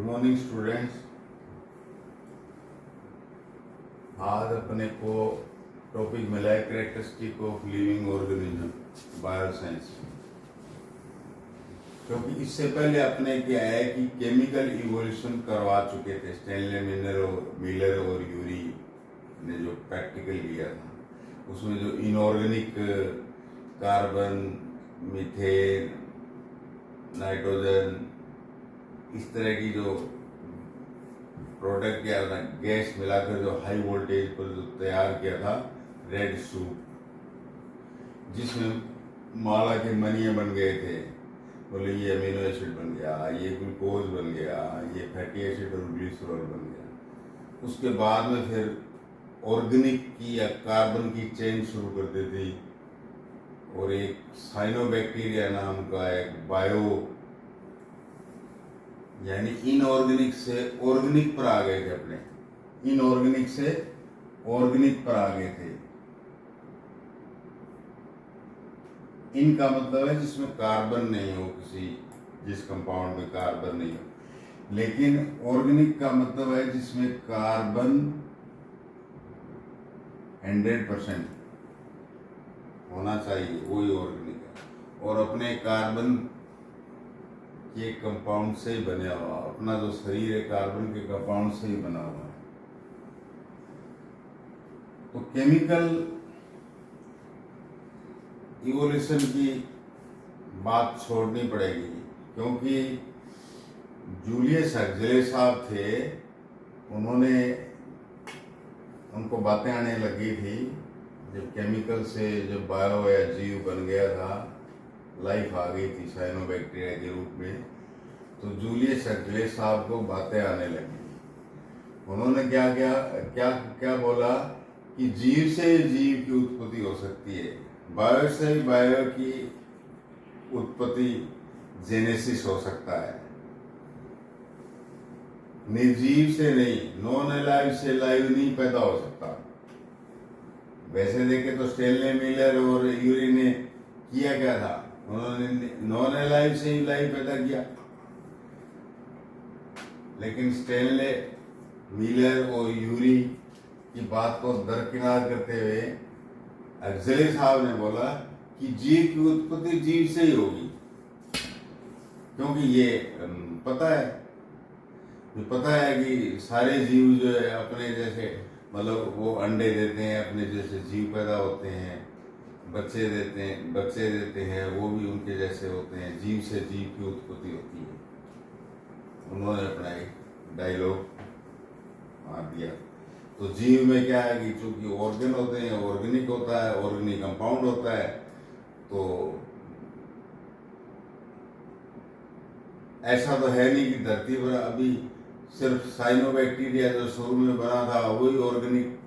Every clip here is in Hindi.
Morning students. आज अपने को टॉपिक मिला है characteristic of living organism bioscience. क्योंकि इससे पहले अपने क्या है कि केमिकल इवोल्यूशन करवा चुके थे स्टैनले मिलर और यूरी ने जो प्रैक्टिकल किया था, उसमें जो इनऑर्गेनिक कार्बन, मीथेन, नाइट्रोजन, इस तरह की जो प्रोडक्ट क्या था, गैस मिलाकर जो हाई वोल्टेज पर जो तैयार किया था रेड सूप, जिसमें माला के मनिये बन गए थे। बोले ये अमीनो एसिड बन गया, ये ग्लूकोज बन गया, ये फैटी एसिड और ग्लिसरॉल बन गया। उसके बाद में फिर ऑर्गेनिक की या कार्बन की चेन शुरू कर दी थी, और एक साइनोबैक्टीरिया नाम का एक बायो यानी इनऑर्गेनिक से ऑर्गेनिक पर आ गए थे। अपने इनऑर्गेनिक से ऑर्गेनिक पर आ गए थे। इनका मतलब है जिसमें कार्बन नहीं हो, जिस कंपाउंड में कार्बन नहीं हो। लेकिन ऑर्गेनिक का मतलब है जिसमें कार्बन 100% होना चाहिए, वही ऑर्गेनिक है। और अपने कार्बन के कंपाउंड से ही बने हुआ, अपना जो शरीर है कार्बन के कंपाउंड से ही बना हुआ है। तो केमिकल इवोल्यूशन की बात छोड़नी पड़ेगी, क्योंकि जूलियस हक्सले साहब थे, उनको बातें आने लगी थी जब केमिकल से जब बायो या जीव बन गया था, लाइफ आ गई थी साइनोबैक्टीरिया के रूप में। तो जूलियस हक्सले साहब को बातें आने लगी। उन्होंने क्या बोला कि जीव से जीव की उत्पत्ति हो सकती है, बायो से बायो की उत्पत्ति जेनेसिस हो सकता है, निर्जीव से नहीं, नॉन अलाइव से लाइव नहीं पैदा हो सकता। वैसे देखे तो स्टैनले मिलर और यूरी ने किया क्या था, उन्होंने नॉन अलाइव से ही लाइव पैदा किया। लेकिन स्टैनले मिलर और यूरी की बात को दरकिनार करते हुए हक्सले साहब ने बोला कि जीव की उत्पत्ति जीव से ही होगी, क्योंकि ये पता है कि सारे जीव जो है अपने जैसे, मतलब वो अंडे देते हैं, अपने जैसे जीव पैदा होते हैं, बच्चे देते हैं, वो भी उनके जैसे होते हैं। जीव से जीव की उत्पत्ति होती है। उन्होंने अपना एक डायलॉग मार दिया। तो जीव में क्या है कि चूंकि ऑर्गन होते हैं, ऑर्गेनिक होता है, ऑर्गेनिक कंपाउंड होता है, तो ऐसा तो है नहीं कि धरती पर अभी सिर्फ साइनोबैक्टीरिया जो शुरू में बना था वही ऑर्गेनिक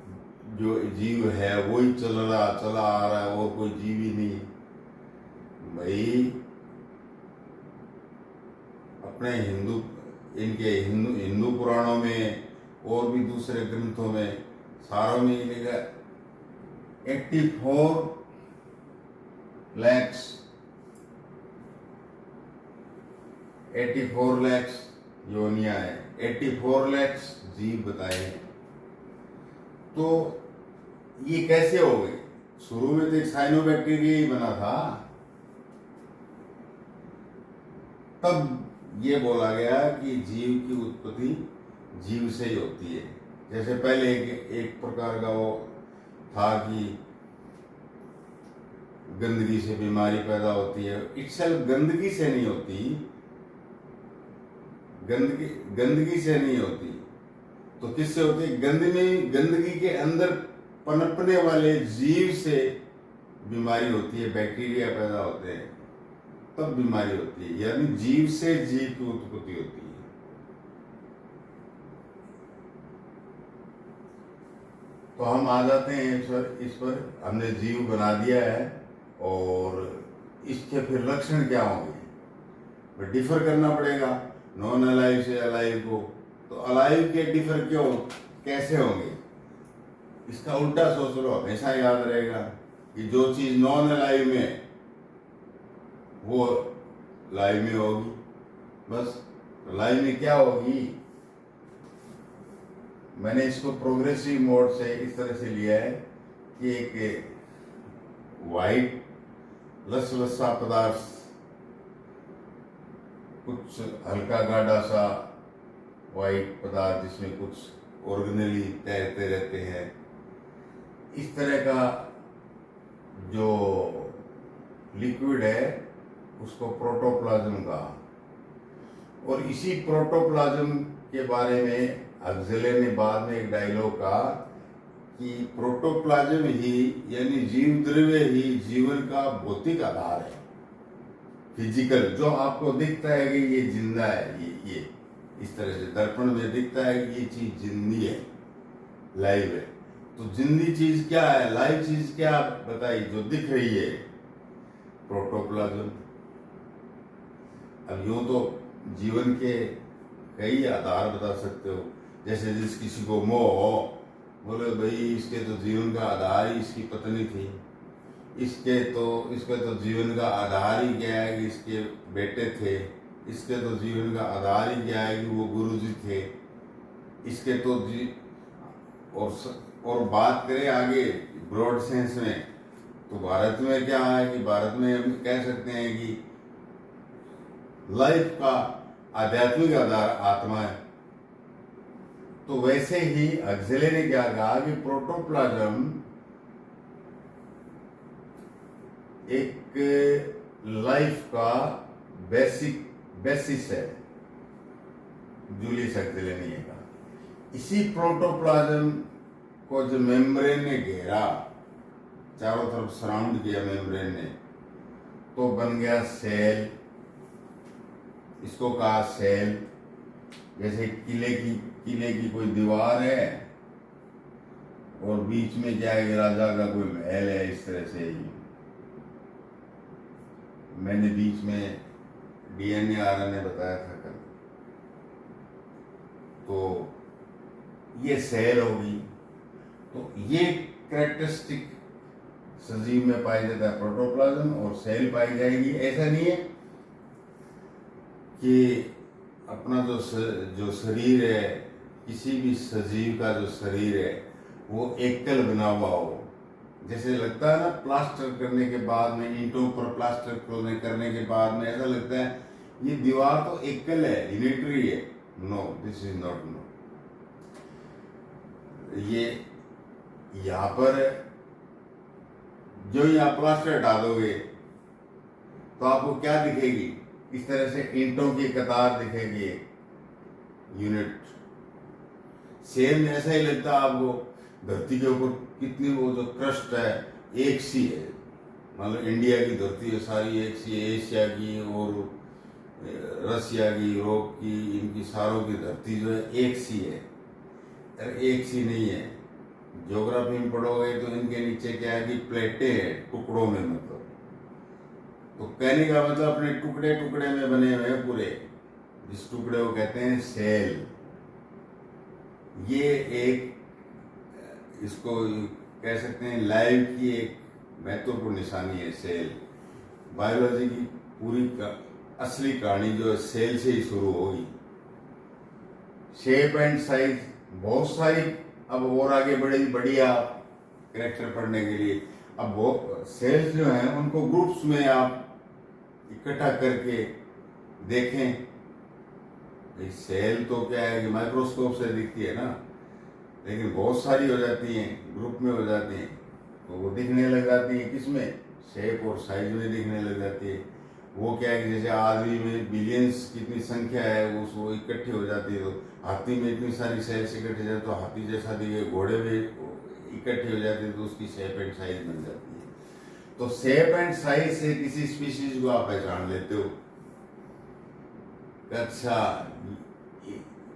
जो जीव है वही चला आ रहा है, और कोई जीव ही नहीं। भाई अपने हिंदू पुराणों में और भी दूसरे ग्रंथों में सारों में लिखा 84 लाख योनिया है, 84 लाख जीव बताए हैं। तो ये कैसे हो गई? शुरू में तो एक साइनोबैक्टीरिया ही बना था, तब ये बोला गया कि जीव की उत्पत्ति जीव से ही होती है। जैसे पहले एक प्रकार का वो था कि गंदगी से बीमारी पैदा होती है, इटसेल्फ गंदगी से नहीं होती, गंदगी से नहीं होती, तो किससे होती है? गंदगी के अंदर पनपने वाले जीव से बीमारी होती है, बैक्टीरिया पैदा होते हैं, तब बीमारी होती है। यानी जीव से जीव की उत्पत्ति होती है। तो हम आ जाते हैं इस पर हमने जीव बना दिया है, और इसके फिर लक्षण क्या होंगे? डिफर करना पड़ेगा नॉन अलाइव से अलाइव को। तो अलाइव के डिफर कैसे होंगे? इसका उल्टा सोच लो, हमेशा याद रहेगा कि जो चीज नॉन अलाइव में वो लाइव में होगी, बस। तो लाइफ में क्या होगी, मैंने इसको प्रोग्रेसिव मोड से इस तरह से लिया है कि एक वाइट लसलसा पदार्थ, कुछ हल्का गाढ़ा सा वाइट पदार्थ जिसमें कुछ ऑर्गेनली तैरते रहते हैं, इस तरह का जो लिक्विड है उसको प्रोटोप्लाज्म कहा। और इसी प्रोटोप्लाज्म के बारे में अक्जेले ने बाद में एक डायलॉग कहा कि प्रोटोप्लाज्म ही यानी जीव द्रव्य ही जीवन का भौतिक आधार है, फिजिकल, जो आपको दिखता है कि ये जिंदा है, ये इस तरह से दर्पण में दिखता है कि ये चीज जिंदी है, लाइव है। तो जिंदी चीज क्या है, लाइव चीज क्या बताइए जो दिख रही है, प्रोटोप्लाज्म। अब यूं तो जीवन के कई आधार बता सकते हो, जैसे जिस किसी को मोह हो, बोले भाई इसके तो जीवन का आधार ही इसकी पत्नी थी, इसके तो जीवन का आधार ही क्या है कि इसके बेटे थे, इसके तो जीवन का आधार ही क्या है कि वो गुरुजी थे, इसके तो और बात करें आगे ब्रॉड सेंस में, तो भारत में क्या है कि भारत में हम कह सकते हैं कि लाइफ का आध्यात्मिक आधार आत्मा है। तो वैसे ही अक्जेले ने क्या कहा कि प्रोटोप्लाज्म एक लाइफ का बेसिस है, जूलियस अक्जेले ने यह कहा। इसी प्रोटोप्लाज्म को जो मेम्ब्रेन ने घेरा, चारों तरफ सराउंड किया मेम्ब्रेन ने, तो बन गया सेल। इसको कहा सेल। जैसे किले की कोई दीवार है और बीच में क्या है, राजा का कोई महल है, इस तरह से ही मैंने बीच में डीएनए आरएनए बताया था कल। तो ये सेल होगी। तो ये कैरेक्टरिस्टिक सजीव में पाई जाता है, प्रोटोप्लाज्म और सेल पाई जाएगी। ऐसा नहीं है कि अपना जो शरीर है, किसी भी सजीव का जो शरीर है वो एकल बना हुआ हो। जैसे लगता है ना प्लास्टर करने के बाद में, ईंटों पर प्लास्टर करने के बाद में ऐसा लगता है ये दीवार तो एकल है, यूनिटरी है। No, this is not no. ये यहाँ पर जो यहाँ प्लास्टर हटा दोगे तो आपको क्या दिखेगी, इस तरह से ईंटों की कतार दिखेगी, यूनिट। सेम ऐसा ही लगता है आपको, धरती के ऊपर कितनी वो जो क्रस्ट है एक सी है। मतलब इंडिया की धरती है सारी एक सी है, एशिया की और रसिया की, यूरोप की, इनकी सारों की धरती जो है एक सी है। एक सी नहीं है। ज्योग्राफी में पढ़ोगे तो इनके नीचे क्या है कि प्लेटें हैं टुकड़ों में, मतलब तो कहने का मतलब अपने टुकड़े टुकड़े में बने हुए हैं पूरे, जिस टुकड़े को कहते हैं सेल। ये एक, इसको कह सकते हैं लाइफ की एक महत्वपूर्ण निशानी है सेल। बायोलॉजी की पूरी असली कहानी जो है सेल से ही शुरू होगी। शेप एंड साइज बहुत सारी, अब और आगे बढ़िया कैरेक्टर पढ़ने के लिए अब वो सेल्स जो हैं उनको ग्रुप्स में आप इकट्ठा करके देखें। सेल तो क्या है कि माइक्रोस्कोप से दिखती है ना, लेकिन बहुत सारी हो जाती हैं, ग्रुप में हो जाती हैं, तो वो दिखने लग जाती है किसमें, शेप और साइज में दिखने लग जाती है। वो क्या है कि जैसे आदमी में बिलियंस कितनी संख्या है वो इकट्ठी हो जाती है, तो हाथी में इतनी सारी सेल्स इकट्ठी हो जाती है तो हाथी जैसा दिखे, घोड़े में इकट्ठी हो जाती है तो उसकी शेप एंड साइज बन जाती है। तो शेप एंड साइज से किसी स्पीशीज को आप पहचान लेते हो। अच्छा,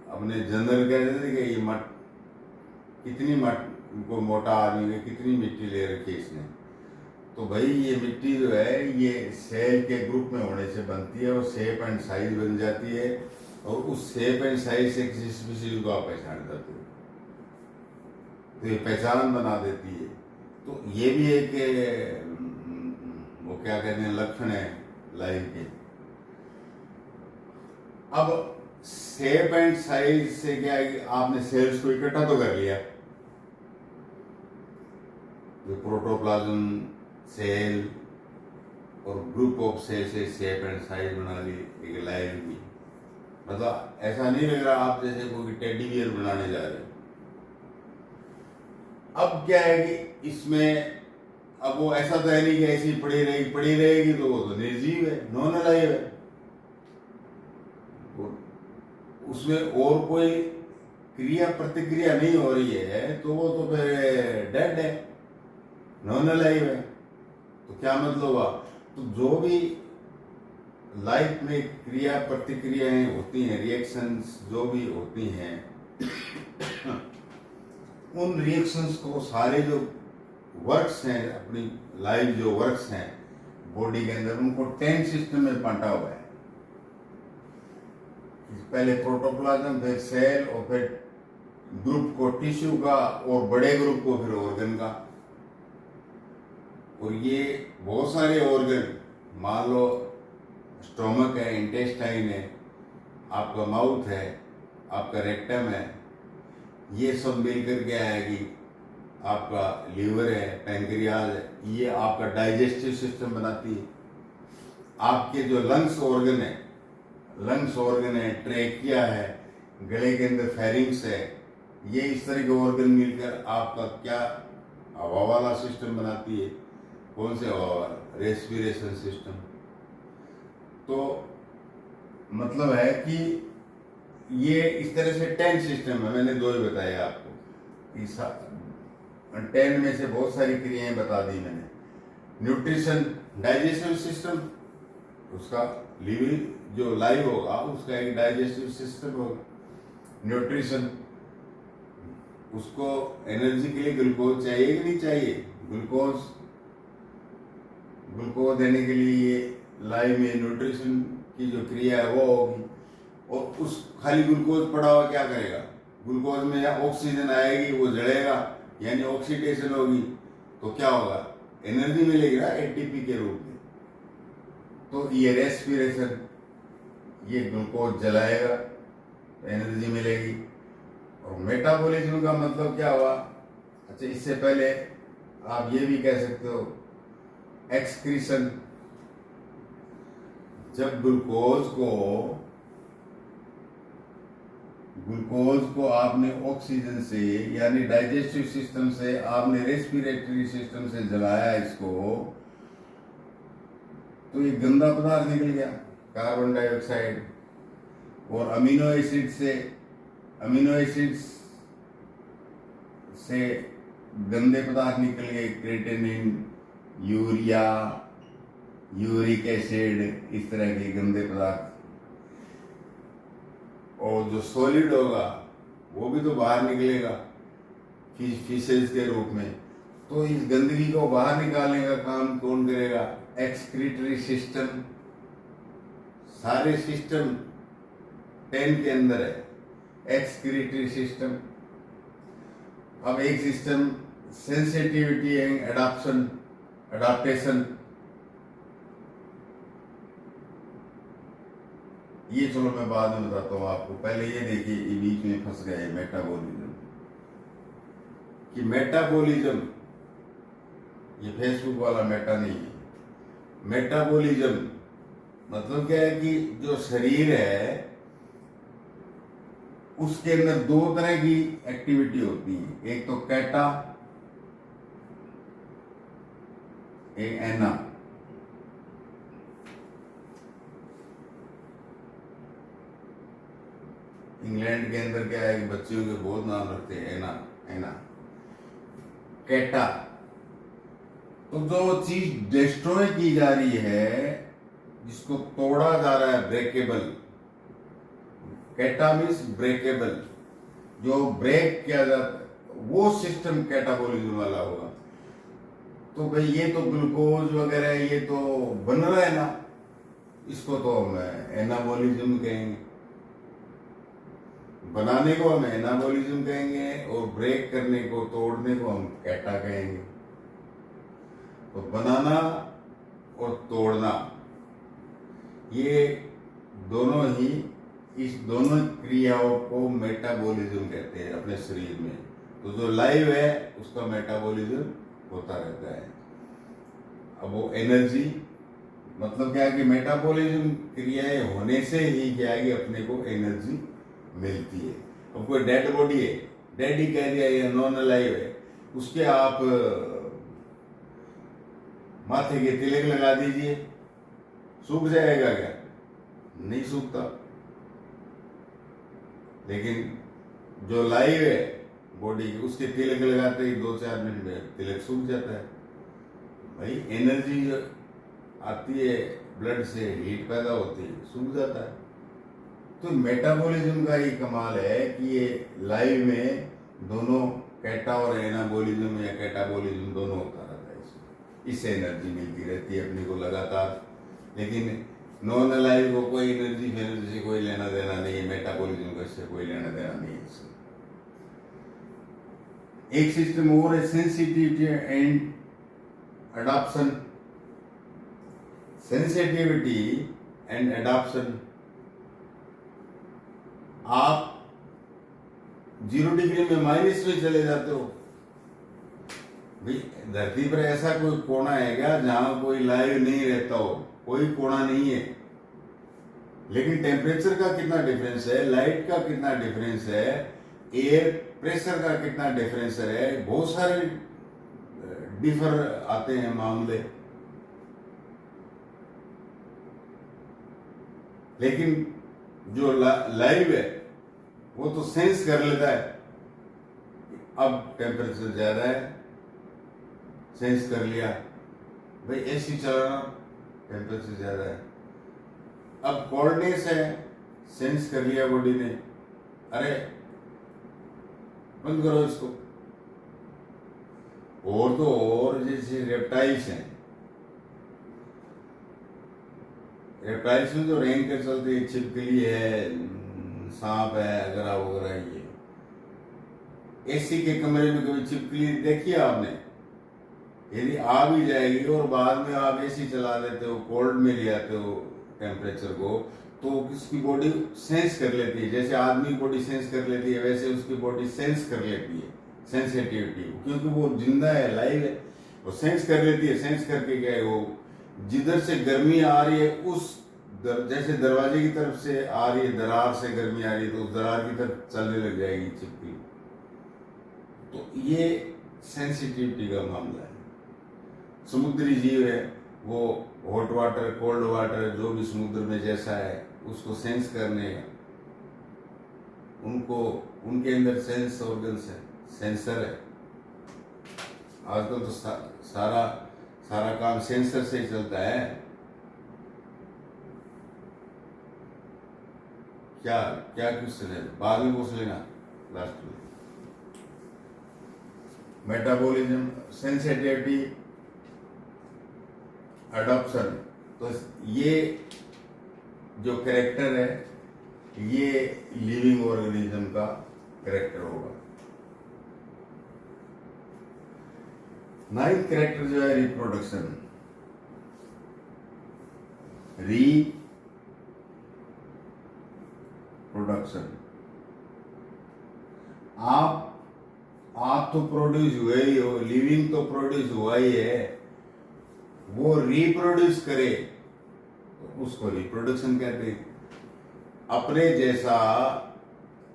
अपने जनरल कहते थे कि ये कितनी को मोटा आदमी है, कितनी मिट्टी ले रखी है इसने, तो भाई ये मिट्टी जो है ये सेल के ग्रुप में होने से बनती है और शेप एंड साइज बन जाती है, और उस शेप एंड साइज से किसी स्पीशीज को आप पहचान जाते हो, तो ये पहचान बना देती है। तो ये भी एक वो क्या कहते हैं लक्षण है लाइफ के। अब शेप एंड साइज से क्या है कि आपने सेल्स को इकट्ठा तो कर लिया, जो प्रोटोप्लाज्म, सेल और ग्रुप ऑफ सेल से शेप एंड साइज बना ली एक लाइन की। मतलब ऐसा नहीं लग रहा आप जैसे कोई टेडी बियर बनाने जा रहे हो। अब क्या है कि इसमें अब वो ऐसा तो है नहीं कि ऐसी पड़ी रहेगी तो वो तो निर्जीव है, नॉन अलाइव है। उसमें और कोई क्रिया प्रतिक्रिया नहीं हो रही है तो वो तो फिर डेड है, नॉन अलाइव है। तो क्या मतलब हुआ? तो जो भी लाइफ में क्रिया प्रतिक्रियाएं होती हैं, रिएक्शंस जो भी होती हैं, उन रिएक्शंस को सारे जो वर्क्स हैं, अपनी लाइफ जो वर्क्स हैं बॉडी के अंदर, उनको 10 सिस्टम में बांटा हुआ है। पहले प्रोटोप्लाज्म, फिर सेल और फिर ग्रुप को टिश्यू का और बड़े ग्रुप को फिर ऑर्गन का। और ये बहुत सारे ऑर्गन, मान लो स्टोमक है, इंटेस्टाइन है, आपका माउथ है, आपका रेक्टम है, ये सब मिलकर के आएगी आपका लीवर है, पैंक्रियाज है, ये आपका डाइजेस्टिव सिस्टम बनाती है। आपके जो लंग्स ऑर्गन है, ट्रेकिया है, गले के अंदर फेरिंग्स है, ये इस तरह के ऑर्गन मिलकर आपका क्या हवा वाला सिस्टम बनाती है। कौन से हवा वाला? Respiration system. तो मतलब है कि ये इस तरह से 10 सिस्टम है। मैंने 2 ही बताए आपको। 10 में से बहुत सारी क्रियाएं बता दी मैंने। न्यूट्रिशन, डाइजेस्टिव सिस्टम, उसका लिविंग जो लाइव होगा उसका एक डाइजेस्टिव सिस्टम होगा। न्यूट्रिशन, उसको एनर्जी के लिए ग्लूकोज चाहिए कि नहीं चाहिए? ग्लूकोज देने के लिए ये लाइव में न्यूट्रिशन की जो क्रिया है वो होगी। और उस खाली ग्लूकोज पड़ा हुआ क्या करेगा? ग्लूकोज में ऑक्सीजन आएगी, वो जलेगा, यानी ऑक्सीडेशन होगी, तो क्या होगा? एनर्जी मिलेगी ना एटीपी के रूप में। तो ये रेस्पिरेशन, ये ग्लूकोज जलाएगा तो एनर्जी मिलेगी। और मेटाबॉलिज्म का मतलब क्या हुआ? अच्छा, इससे पहले आप ये भी कह सकते हो एक्सक्रीशन। जब ग्लूकोज को आपने ऑक्सीजन से, यानी डाइजेस्टिव सिस्टम से, आपने रेस्पिरेटरी सिस्टम से जलाया इसको, तो ये गंदा पदार्थ निकल गया, कार्बन डाइऑक्साइड। और अमीनो एसिड्स से गंदे पदार्थ निकल गए, क्रेटिनिन, यूरिया, यूरिक एसिड, इस तरह के गंदे पदार्थ। और जो सॉलिड होगा वो भी तो बाहर निकलेगा फिशेस के रूप में। तो इस गंदगी को बाहर निकालने का काम कौन करेगा? Excretory system. सारे सिस्टम 10 के अंदर है एक्सक्रीटरी सिस्टम। अब एक सिस्टम सेंसिटिविटी एंड एडाप्टेशन, ये चलो मैं बाद में बताता हूँ आपको। पहले ये देखिए, ये बीच में फंस गए मेटाबॉलिज्म। कि मेटाबॉलिज्म, ये फेसबुक वाला मेटा नहीं है। मेटाबॉलिज्म मतलब क्या है कि जो शरीर है उसके अंदर 2 तरह की एक्टिविटी होती है, एक तो कैटा, एक एना। इंग्लैंड के अंदर क्या है कि बच्चियों के बहुत नाम रखते हैं, एना, कैटा। तो जो चीज डिस्ट्रॉय की जा रही है, जिसको तोड़ा जा रहा है, ब्रेकेबल। कैटा मीन्स ब्रेकेबल, जो ब्रेक किया जाता है वो सिस्टम कैटाबॉलिज्म वाला होगा। तो भाई ये तो ग्लूकोज वगैरह ये तो बन रहा है ना, इसको तो हम एनाबॉलिज्म कहेंगे। बनाने को हम एनाबॉलिज्म कहेंगे और ब्रेक करने को, तोड़ने को हम कैटा कहेंगे। तो बनाना और तोड़ना, ये दोनों ही इस दोनों क्रियाओं को मेटाबॉलिज्म कहते हैं अपने शरीर में। तो जो लाइव है उसका मेटाबॉलिज्म होता रहता है। अब वो एनर्जी मतलब क्या है कि मेटाबॉलिज्म क्रियाएं होने से ही क्या है कि अपने को एनर्जी मिलती है। अब कोई डेड बॉडी है, डेड ही कह दिया या नॉन अलाइव है, उसके आप माथे के तिलक लगा दीजिए, सूख जाएगा क्या? नहीं सूखता। लेकिन जो लाइव है बॉडी की, उसके तिलक लगाते ही 2-4 मिनट में तिलक सूख जाता है। भाई एनर्जी जो आती है ब्लड से, हीट पैदा होती है, सूख जाता है। तो मेटाबॉलिज्म का ही कमाल है कि ये लाइव में दोनों कैटा और एनाबॉलिज्म या कैटाबॉलिज्म दोनों होता रहता है। इससे एनर्जी मिलती रहती है अपने को लगातार। लेकिन नॉन अलाइव को कोई एनर्जी से कोई लेना देना नहीं है, मेटाबॉलिज्म को इससे कोई लेना देना नहीं है। एक सिस्टम और है, sensitivity and adoption. Sensitivity and adoption. आप 0 डिग्री में माइनस में चले जाते हो। भाई धरती पर ऐसा कोई कोना है क्या जहां कोई लाइव नहीं रहता हो? कोई कोना नहीं है। लेकिन टेम्परेचर का कितना डिफरेंस है, लाइट का कितना डिफरेंस है, एयर प्रेशर का कितना डिफरेंस है, बहुत सारे डिफर आते हैं मामले। लेकिन जो लाइव है वो तो सेंस कर लेता है, अब टेम्परेचर ज्यादा है, सेंस कर लिया। भाई एसी चलाना, टेम्परेचर ज्यादा है। अब कोल्डनेस है, सेंस कर लिया बॉडी ने, अरे बंद करो इसको। और तो और जैसे रेप्टाइल्स हैं, रेप्टाइल्स में जो रेंग कर चलते हैं, छिपकली है, सांप है, अगरा वगैरह। ये एसी के कमरे में कभी छिपकली देखी है आपने? यदि आ भी जाएगी और बाद में आप एसी चला देते हो, कोल्ड में ले आते हो टेम्परेचर को, तो उसकी बॉडी सेंस कर लेती है। जैसे आदमी बॉडी सेंस कर लेती है, वैसे उसकी बॉडी सेंस कर लेती है, सेंसिटिविटी, क्योंकि वो जिंदा है, लाइव है, वो सेंस कर लेती है। सेंस करके क्या है, वो जिधर से गर्मी आ रही है उस जैसे दरवाजे की तरफ से आ रही है, दरार से गर्मी आ रही है, तो उस दरार की तरफ चलने लग जाएगी छिपकली। तो ये सेंसिटिविटी का मामला है। समुद्री जीव है, वो हॉट वाटर, कोल्ड वाटर, जो भी समुद्र में जैसा है उसको सेंस करने, उनको उनके अंदर सेंस ऑर्गन्स है, सेंसर है। आजकल तो सारा काम सेंसर से ही चलता है। क्या क्या क्वेश्चन है? बाद में पूछ लेना लास्ट में। Metabolism, sensitivity, adoption. तो ये जो कैरेक्टर है, ये लिविंग ऑर्गेनिज्म का कैरेक्टर होगा। 9th कैरेक्टर जो है रिप्रोडक्शन। रिप्रोडक्शन। आप तो प्रोड्यूस हुए ही हो, लिविंग तो प्रोड्यूस हुआ ही है, वो रिप्रोड्यूस करे तो उसको रिप्रोडक्शन कहते हैं। अपने जैसा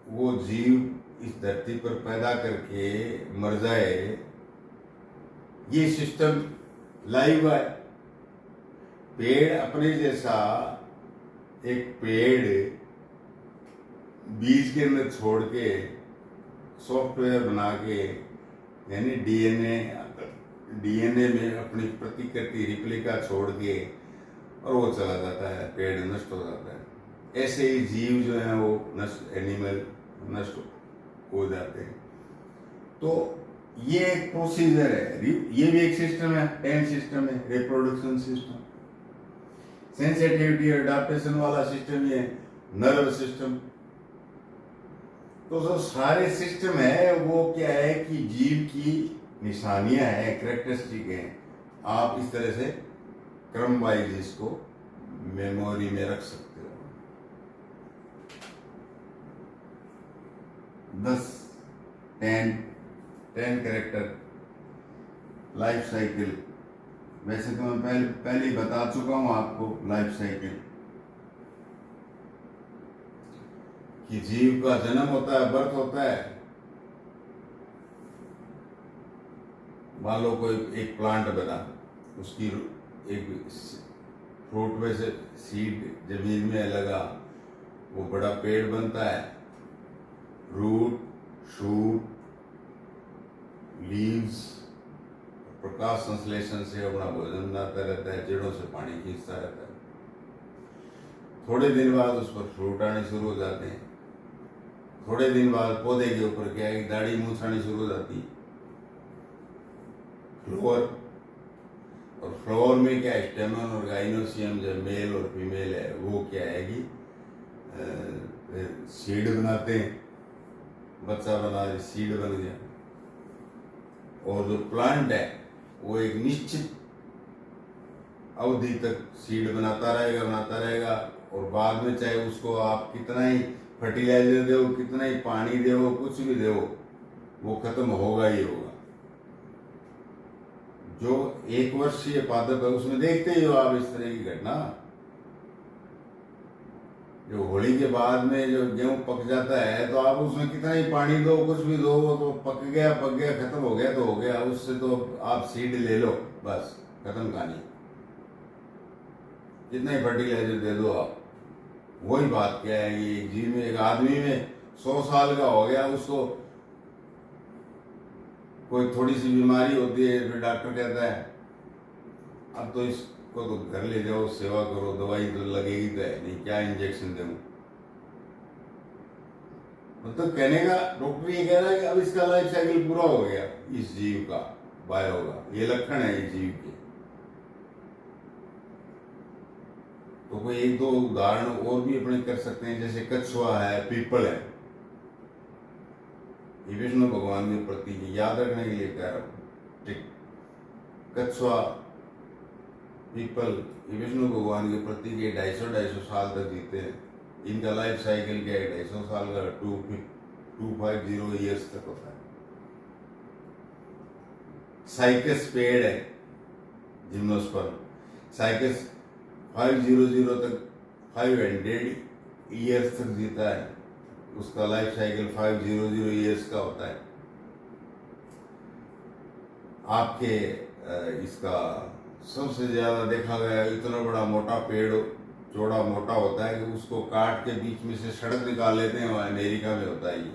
वो जीव इस धरती पर पैदा करके मर जाए, ये सिस्टम लाइव है। पेड़ अपने जैसा एक पेड़ बीज के अंदर छोड़ के सॉफ्टवेयर बना के, यानी डीएनए में अपनी प्रतिकृति, रिप्लिका छोड़ के, और वो चला जाता है, पेड़ नष्ट हो जाता है। ऐसे ही जीव जो है वो एनिमल नष्ट हो जाते हैं। तो ये एक प्रोसीजर है, ये भी एक सिस्टम है, 10 सिस्टम है, रिप्रोडक्शन सिस्टम, सेंसिटिविटी अडॉप्टेशन वाला सिस्टम, ये नर्व सिस्टम। तो जो सारे सिस्टम है वो क्या है कि जीव की निशानियां हैं, कैरेक्टरिस्टिक हैं। आप इस तरह से क्रम वाइज इसको मेमोरी में रख सकते हो। 10 10 10 कैरेक्टर लाइफ साइकिल। वैसे तो मैं पहले ही बता चुका हूं आपको लाइफ साइकिल कि जीव का जन्म होता है, बर्थ होता है। मान लो कोई एक प्लांट बना, उसकी एक फ्रूट में से सीड जमीन में लगा, वो बड़ा पेड़ बनता है। रूट, शूट, लीव्स, प्रकाश संश्लेषण से अपना भोजन बनाता रहता है, जड़ों से पानी खींचता रहता है। थोड़े दिन बाद उस पर फ्रूट आने शुरू हो जाते हैं। थोड़े दिन बाद पौधे के ऊपर क्या है, दाढ़ी मूछ आनी शुरू हो जाती है, फ्लोर। और फ्लोर में क्या, स्टेमन और गाइनोसियम जो मेल और फीमेल है, वो क्या है कि सीड बनाते हैं, बच्चा बना, सीड बन गया। और जो प्लांट है वो एक निश्चित अवधि तक सीड बनाता रहेगा, और बाद में चाहे उसको आप कितना ही फर्टिलाइजर दो, कितना ही पानी दो, कुछ भी दो, वो खत्म होगा ही होगा। जो 1 वर्षीय पादप है उसमें देखते ही हो आप इस तरह की घटना। जो होली के बाद में जो गेहूं पक जाता है, तो आप उसमें कितना ही पानी दो, कुछ भी दो, तो पक गया, खत्म हो गया तो हो गया। उससे तो आप सीड ले लो, बस खत्म कहानी। जितना ही फर्टिलाइजर दे दो आप। वही बात क्या है, ये जीव में, एक आदमी में 100 साल का हो गया, उसको कोई थोड़ी सी बीमारी होती है, फिर डॉक्टर कहता है अब तो इसको तो घर ले जाओ, सेवा करो, दवाई तो लगेगी तो है नहीं, क्या इंजेक्शन दूं। मतलब कहने का डॉक्टर ये कह रहा है कि अब इसका लाइफ साइकिल पूरा हो गया, इस जीव का, बायो का। ये लक्षण है इस जीव के। तो कोई 1-2 उदाहरण और भी अपने कर सकते हैं, जैसे कछुआ है, पीपल है। ये विष्णु भगवान के प्रति याद रखने के लिए कह रहा हूं। ठीक, कछुआ, पीपल, ये विष्णु भगवान के प्रति ये 250 साल तक जीते हैं। इनका लाइफ साइकिल क्या है, 250 साल का, 250 ईयर्स तक होता है। साइकस पेड़ है, जिम्नोस्पर्म, साइकस 500 तक, 500 ईयर्स तक जीता है। उसका लाइफ साइकिल 500 ईयर्स का होता है। आपके इसका सबसे ज्यादा देखा गया, इतना बड़ा मोटा पेड़, चौड़ा मोटा होता है कि उसको काट के बीच में से सड़क निकाल लेते हैं। वहाँ अमेरिका में होता है ये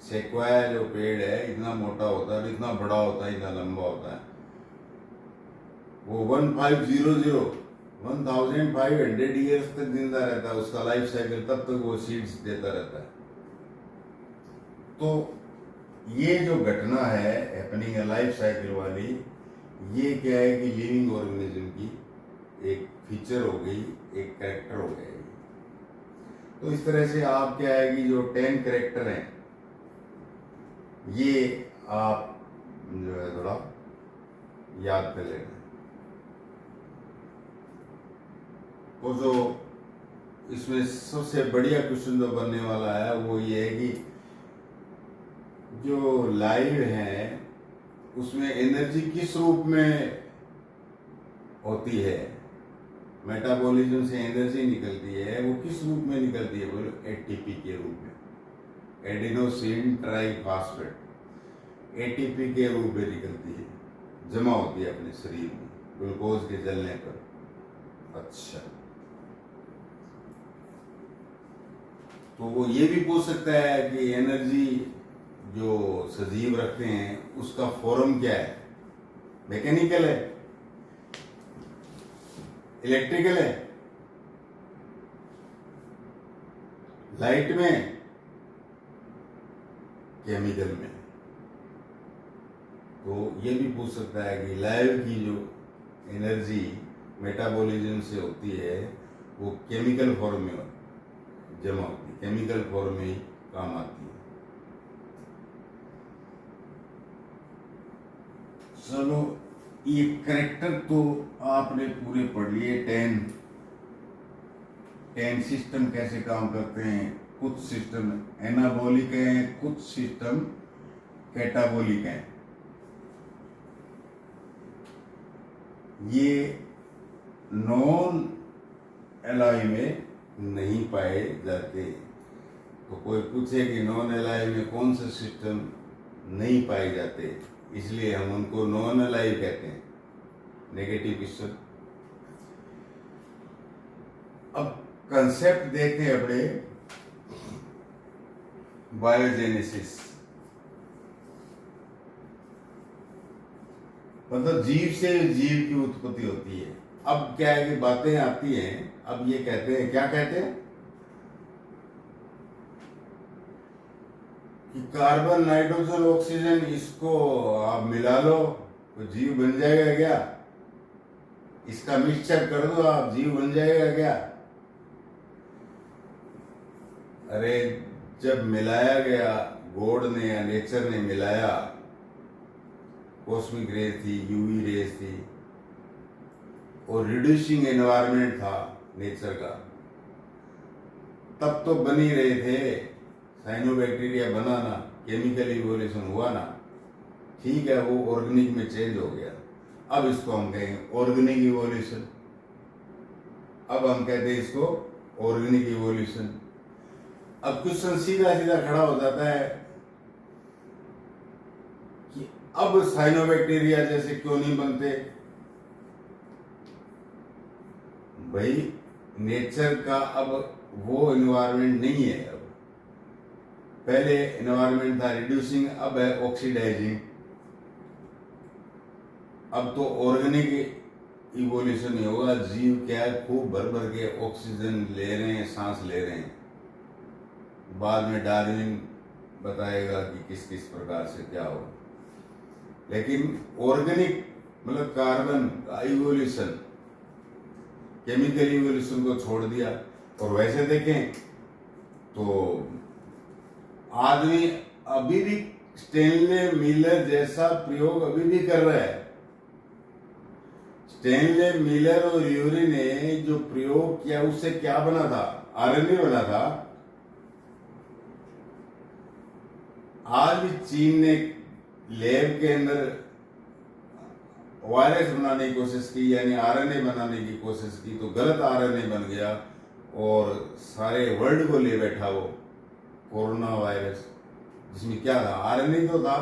सेक्वाया जो पेड़ है, इतना मोटा होता है, इतना बड़ा होता है, इतना लंबा होता है। वो 1500 ईयर्स तक जिंदा रहता है। उसका लाइफ साइकिल, तब तक वो सीड्स देता रहता है। तो ये जो घटना है हैपनिंग है लाइफ साइकिल वाली, ये क्या है कि लिविंग ऑर्गेनिज्म की एक फीचर हो गई, एक कैरेक्टर हो गया। तो इस तरह से आप क्या है कि जो 10 कैरेक्टर हैं, ये आप जो है थोड़ा याद कर लेना। तो जो इसमें सबसे बढ़िया क्वेश्चन जो बनने वाला है वो ये है कि जो लाइव है उसमें एनर्जी किस रूप में होती है, मेटाबॉलिज्म से एनर्जी निकलती है, वो किस रूप में निकलती है, बोलो एटीपी के रूप में, एडिनोसिन ट्राइफॉस्फेट, एटीपी के रूप में निकलती है, जमा होती है अपने शरीर में ग्लूकोज के जलने पर। अच्छा, तो वो ये भी पूछ सकता है कि एनर्जी जो सजीव रखते हैं उसका फॉर्म क्या है, मैकेनिकल है, इलेक्ट्रिकल है, लाइट में, केमिकल में। तो ये भी पूछ सकता है कि लाइव की जो एनर्जी मेटाबॉलिज्म से होती है वो केमिकल फॉर्म में जमा होती है, केमिकल फॉर्म में ही काम आती है। चलो, ये करेक्टर तो आपने पूरे पढ़ लिए। 10 सिस्टम कैसे काम करते हैं, कुछ सिस्टम एनाबॉलिक हैं, कुछ सिस्टम कैटाबॉलिक हैं। ये नॉन एलॉय में नहीं पाए जाते। तो कोई पूछे कि नॉन एलॉय में कौन से सिस्टम नहीं पाए जाते, इसलिए हम उनको नॉन एलॉय कहते हैं, नेगेटिव क्वेश्चन। अब कंसेप्ट देखते हैं अपने बायोजेनेसिस, मतलब जीव से जीव की उत्पत्ति होती है। अब क्या है कि बातें आती हैं, अब ये कहते हैं, क्या कहते हैं कि कार्बन नाइट्रोजन ऑक्सीजन इसको आप मिला लो तो जीव बन जाएगा क्या, इसका मिक्सचर कर दो आप जीव बन जाएगा क्या। अरे जब मिलाया गया, गॉड ने या नेचर ने मिलाया, कॉस्मिक रेज थी, यूवी रेज थी और रिड्यूसिंग एनवायरनमेंट था नेचर का, तब तो बन ही रहे थे। साइनोबैक्टीरिया बना ना, केमिकल इवोल्यूशन हुआ ना, ठीक है, वो ऑर्गेनिक में चेंज हो गया। अब इसको हम कहेंगे ऑर्गेनिक इवोल्यूशन। अब हम कहते हैं इसको ऑर्गेनिक इवोल्यूशन। अब क्वेश्चन सीधा सीधा खड़ा हो जाता है कि अब साइनोबैक्टीरिया जैसे क्यों नहीं बनते। भाई नेचर का अब वो एनवायरनमेंट नहीं है। अब पहले एनवायरनमेंट था रिड्यूसिंग, अब है ऑक्सीडाइजिंग। अब तो ऑर्गेनिक इवोल्यूशन ही होगा। जीव क्या है, खूब भर भर के ऑक्सीजन ले रहे हैं, सांस ले रहे हैं। बाद में डार्विन बताएगा कि किस किस प्रकार से क्या हो। लेकिन ऑर्गेनिक मतलब कार्बन का इवोल्यूशन, केमिकल इवोल्यूशन को छोड़ दिया। और वैसे देखें तो आदमी अभी भी स्टेनले मिलर जैसा प्रयोग अभी भी कर रहा है। स्टेनले मिलर और यूरी ने जो प्रयोग किया उससे क्या बना था, आरएनए बना था। आज भी चीन ने लैब के अंदर वायरस बनाने की कोशिश की, यानी आरएनए बनाने की कोशिश की, तो गलत आरएनए बन गया और सारे वर्ल्ड को ले बैठा वो कोरोना वायरस, जिसमें क्या था, आरएनए तो था,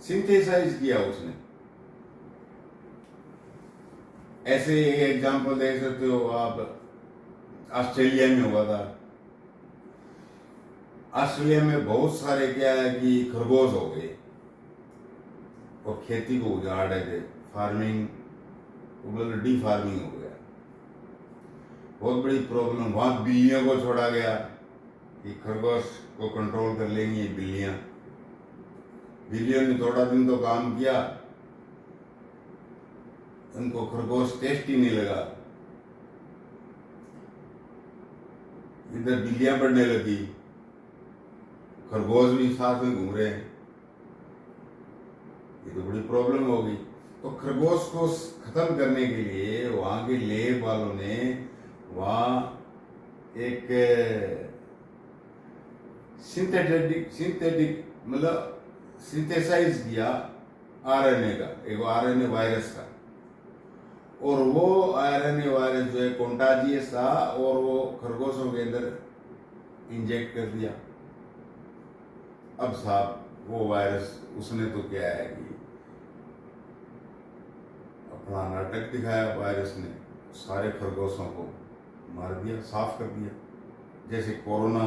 सिंथेसाइज किया उसने। ऐसे एक एग्जांपल देख सकते हो आप, ऑस्ट्रेलिया में हुआ था। ऑस्ट्रेलिया में बहुत सारे क्या है कि खरगोश हो गए और खेती को उजाड़ रहे थे, फार्मिंग मतलब डी फार्मिंग हो गया, बहुत बड़ी प्रॉब्लम। वहां बिल्लियों को छोड़ा गया कि खरगोश को कंट्रोल कर लेंगी ये बिल्लियां। बिल्लियों ने थोड़ा दिन तो काम किया, उनको खरगोश टेस्ट ही नहीं लगा, इधर बिल्लियां बढ़ने लगी, खरगोश भी साथ में घूम रहे हैं, ये तो बड़ी प्रॉब्लम हो गई। तो खरगोश को खत्म करने के लिए वहां के लैब वालों ने वहां एक सिंथेटिक मतलब सिंथेसाइज किया आरएनए का, एक आरएनए वायरस का। और वो आरएनए वायरस जो है कॉन्टाजियस था और वो खरगोशों के अंदर इंजेक्ट कर दिया। अब साहब वो वायरस, उसने तो क्या है कि अपना नाटक दिखाया, वायरस ने सारे खरगोशों को मार दिया, साफ कर दिया। जैसे कोरोना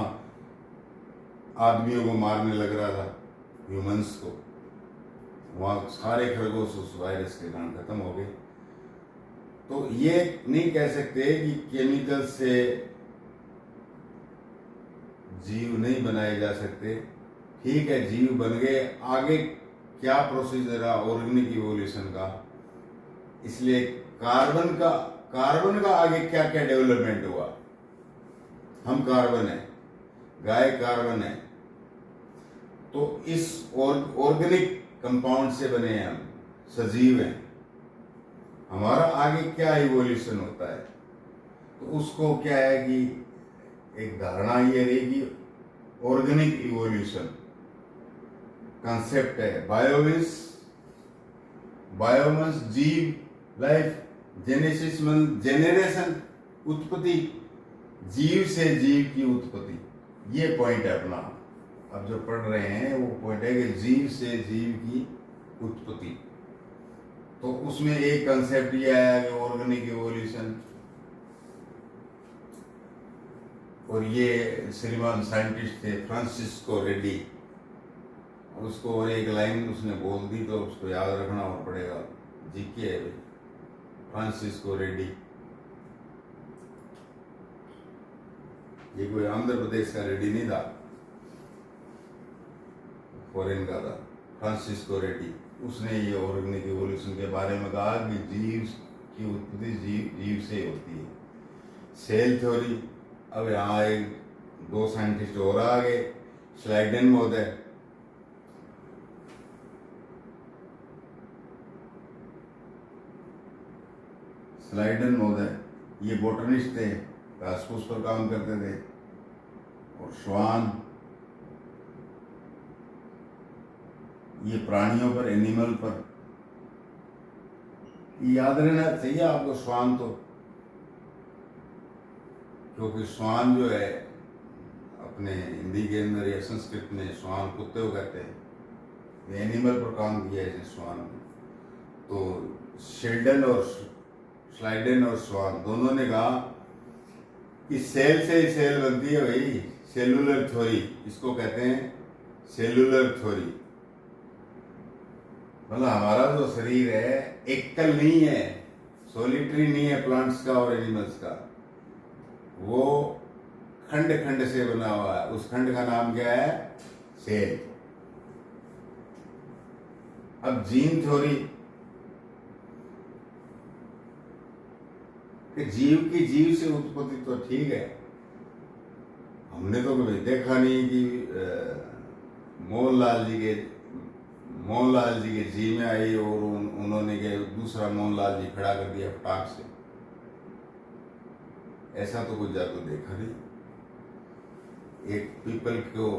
आदमियों को मारने लग रहा था, ह्यूमंस को, वहां सारे खरगोश उस वायरस के कारण खत्म हो गए। तो ये नहीं कह सकते कि केमिकल से जीव नहीं बनाए जा सकते। ठीक है, जीव बन गए, आगे क्या प्रोसीजर है ऑर्गेनिक इवोल्यूशन का, इसलिए कार्बन का आगे क्या क्या डेवलपमेंट हुआ। हम कार्बन है, गाय कार्बन है, तो इस ऑर्गेनिक कंपाउंड से बने हैं, हम सजीव हैं। हमारा आगे क्या इवोल्यूशन होता है, तो उसको क्या है कि एक धारणा ये रहेगी, ऑर्गेनिक इवोल्यूशन कंसेप्ट है। बायोमस जीव, लाइफ, जेनेसिस मतलब जेनरेशन, उत्पत्ति, जीव से जीव की उत्पत्ति, ये पॉइंट है अपना। अब जो पढ़ रहे हैं वो पॉइंट है कि जीव से जीव की उत्पत्ति। तो उसमें एक कंसेप्ट ये आया कि ऑर्गेनिक इवोल्यूशन, और ये श्रीमान साइंटिस्ट थे फ्रांसिस्को रेड्डी। उसको और एक लाइन उसने बोल दी तो उसको याद रखना और पड़ेगा, जीके है भाई, फ्रांसिस्को रेड्डी। ये कोई आंध्र प्रदेश का रेड्डी नहीं था, फॉरेन का था, फ्रांसिस्को रेड्डी। उसने ये ऑर्गेनिक इवोल्यूशन के बारे में कहा कि जीव की उत्पत्ति जीव से होती है। सेल थ्योरी, अब यहाँ एक दो साइंटिस्ट और आ गए, स्लाइडन महोदय, ये बोटनिस्ट थे, घास-फूस पर काम करते थे। और श्वान, ये प्राणियों पर, एनिमल पर। याद रहना चाहिए आपको श्वान तो, क्योंकि श्वान जो है अपने हिंदी के अंदर या संस्कृत में श्वान कुत्ते को कहते हैं, एनिमल पर काम किया है श्वान ने। तो स्लाइडन और श्वान दोनों ने कहा कि सेल से ही सेल बनती है भाई, सेलुलर थ्योरी, इसको कहते हैं सेलुलर थ्योरी। मतलब हमारा जो शरीर है एकल नहीं है, सॉलिटरी नहीं है प्लांट्स का और एनिमल्स का, वो खंड खंड से बना हुआ है। उस खंड का नाम क्या है? सेल। अब जीन थ्योरी कि जीव की जीव से उत्पत्ति तो ठीक है, हमने तो कभी देखा नहीं कि मोहनलाल जी के जी में आई और उन्होंने के दूसरा मोहनलाल जी खड़ा कर दिया फटाक से, ऐसा तो कुछ जादू देखा नहीं। एक पीपल को,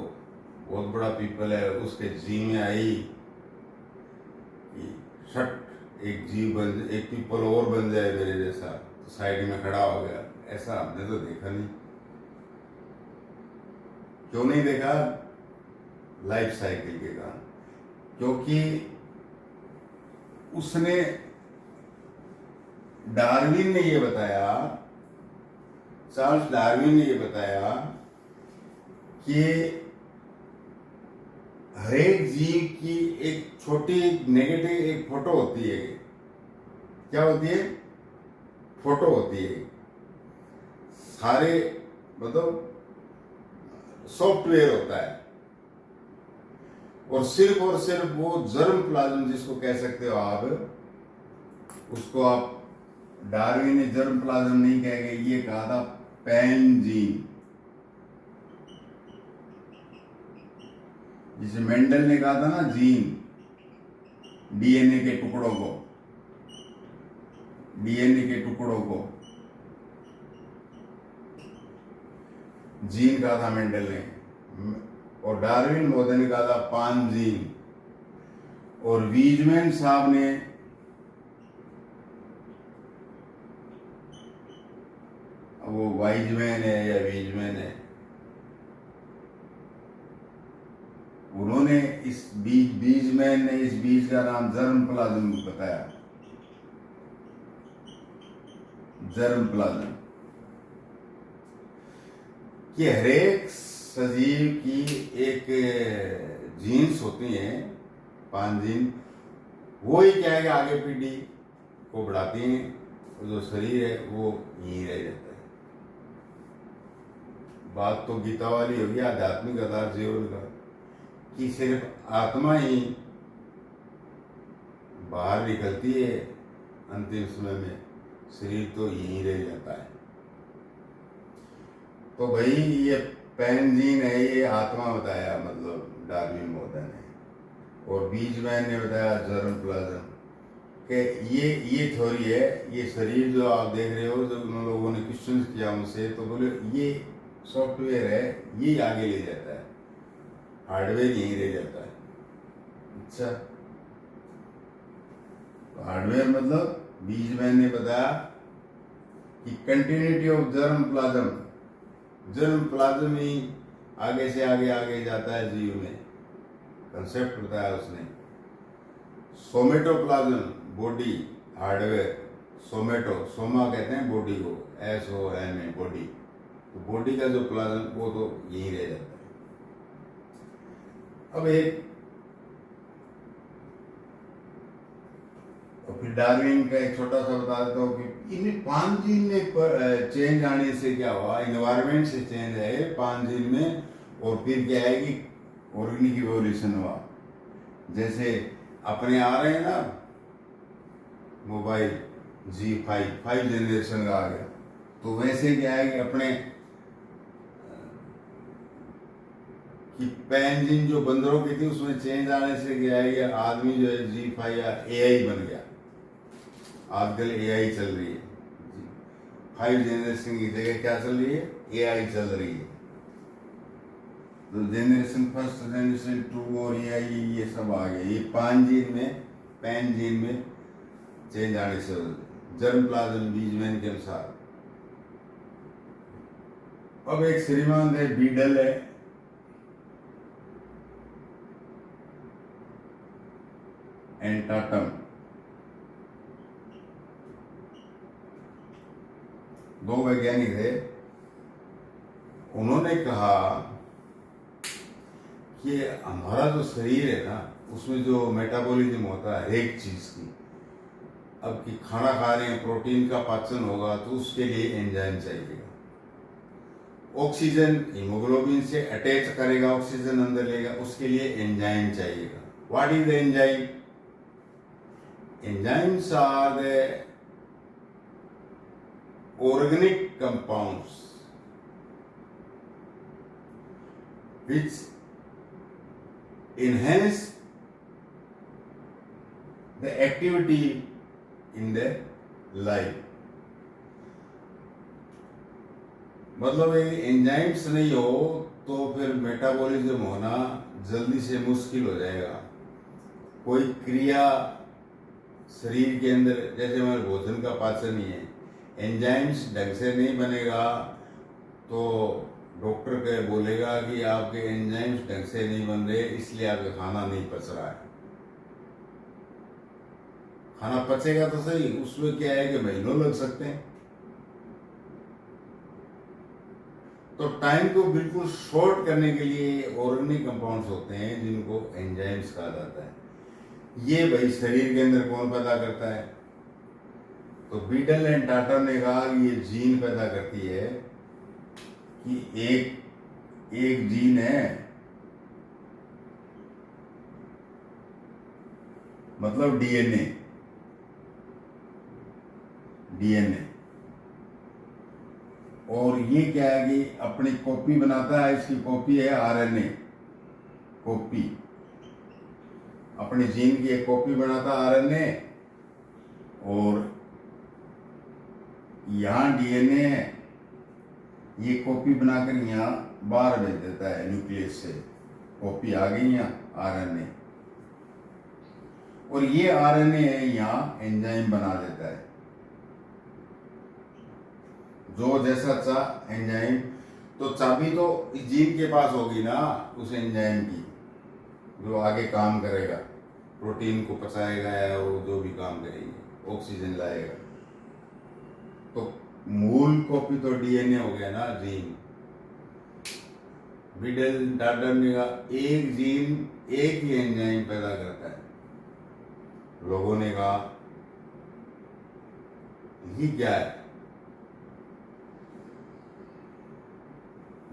बहुत बड़ा पीपल है, उसके जी में आई शट एक जीव बन, एक पीपल और बन जाए मेरे जैसा, तो साइड में खड़ा हो गया, ऐसा हमने तो देखा नहीं। क्यों नहीं देखा? लाइफ साइकिल के कारण। क्योंकि उसने, डार्विन ने ये बताया, चार्ल्स डार्विन ने ये बताया कि हरेक जीव की एक छोटी नेगेटिव एक फोटो होती है। क्या होती है? फोटो होती है। सारे मतलब सॉफ्टवेयर होता है, और सिर्फ वो जर्म प्लाज्म जिसको कह सकते हो आप, उसको आप, डार्विन ने जर्म प्लाज्म नहीं कह गए, ये कहा था पैन जीन। जिसे मेंडल ने कहा था ना जीन, डीएनए के टुकड़ों को जीन कहा था मेंडल ने, और डार्विन महोदय ने कहा था पान जीन, और वीजमैन साहब ने वो वाइजमैन है या वीजमैन है, उन्होंने इस बीजमैन ने इस बीज का नाम जर्म प्लाज्म बताया। जर्म प्लाज्म कि हरेक सजीव की एक जीन्स होती हैं, 5 जीन, वो ही क्या है कि आगे पीढ़ी को बढ़ाती हैं, और जो शरीर है वो यहीं रह जाता है। बात तो गीता वाली होगी, आध्यात्मिक आधार जीवन का, कि सिर्फ आत्मा ही बाहर निकलती है अंतिम समय में, शरीर तो यहीं रह जाता है। तो भाई ये पेनजीन है, ये आत्मा बताया, मतलब डार्विन महोदय ने, और बीजमैन ने बताया जर्म प्लाज्म, कि ये थ्योरी है, ये शरीर जो आप देख रहे हो, जब उन लोगों ने क्वेश्चन किया मुझसे तो बोले ये सॉफ्टवेयर है, ये आगे ले जाता है, हार्डवेयर यहीं रह जाता है। अच्छा, तो हार्डवेयर मतलब बीज मैंने बताया कि कंटिन्यूटी ऑफ जर्म प्लाज्म ही आगे से आगे आगे जाता है जीव में, कंसेप्ट बताया उसने। सोमेटोप्लाज्म बॉडी हार्डवेयर, सोमा कहते हैं बॉडी को, SOMA बॉडी, तो बॉडी का जो प्लाज्म वो तो यहीं रह जाता है। अब एक और फिर डार्विन का एक छोटा सा बता देता हूँ कि इन 5 जीन में चेंज आने से क्या हुआ, इन्वायरमेंट से चेंज है 5 जीन में, और फिर क्या है कि ऑर्गेनिक इवोल्यूशन हुआ। जैसे अपने आ रहे हैं ना मोबाइल G5 जनरेशन का आ गया, तो वैसे क्या है कि अपने कि पैंजीन जो बंदरों की थी उसमें चेंज आने से क्या है कि आदमी जो है G5 या AI बन गया। आजकल AI चल रही है, 5 जनरेशन की जगह क्या चल रही है, AI चल रही है। तो जनरेशन 1, जनरेशन 2 और AI ये सब आ गए। ये 5 जीन में, पैन जीन में चेंज आने से जर्म प्लाज्म बीजमैन के अनुसार। अब एक श्रीमान है बीडल है, एंटाटम, 2 वैज्ञानिक थे। उन्होंने कहा कि हमारा जो शरीर है ना उसमें जो मेटाबॉलिज्म होता है एक चीज की, अब कि खाना खा रहे हैं, प्रोटीन का पाचन होगा तो उसके लिए एंजाइम चाहिए। ऑक्सीजन हीमोग्लोबिन से अटैच करेगा, ऑक्सीजन अंदर लेगा, उसके लिए एंजाइम चाहिएगा। What is the enzyme? Enzymes are the organic compounds which enhance the activity in the life। मतलब एंजाइम्स नहीं हो तो फिर मेटाबॉलिज्म होना जल्दी से मुश्किल हो जाएगा। कोई क्रिया शरीर के अंदर, जैसे हमारे भोजन का पाचन ही है, एंजाइम्स ढंग से नहीं बनेगा तो डॉक्टर के बोलेगा कि आपके एंजाइम्स ढंग से नहीं बन रहे, इसलिए आपका खाना नहीं पच रहा है। खाना पचेगा तो सही, उसमें क्या है कि महीनों लग सकते हैं। तो टाइम को बिल्कुल शॉर्ट करने के लिए ऑर्गेनिक कंपाउंड्स होते हैं जिनको एंजाइम्स कहा जाता है। ये भाई शरीर के अंदर कौन पैदा करता है? तो बीटल एंड टाटा ने कहा कि ये जीन पैदा करती है कि एक जीन है, मतलब डीएनए और ये क्या है कि अपनी कॉपी बनाता है। इसकी कॉपी है आरएनए कॉपी, अपने जीन की एक कॉपी बनाता आरएनए, और यहाँ डीएनए है, ये कॉपी बनाकर यहाँ बाहर भेज देता है न्यूक्लियस से, कॉपी आ गई यहाँ आरएनए, और ये आरएनए यहाँ एंजाइम बना देता है जो जैसा चाह एंजाइम। तो चाबी तो इस जीन के पास होगी ना उस एंजाइम की, जो आगे काम करेगा, प्रोटीन को पचाएगा या वो जो भी काम करेगी, ऑक्सीजन लाएगा। तो मूल कॉपी तो डीएनए हो गया ना जीन। बीडल टाटा ने कहा एक जीन एक ही एंजाइम पैदा करता है। लोगों ने कहा ये क्या है?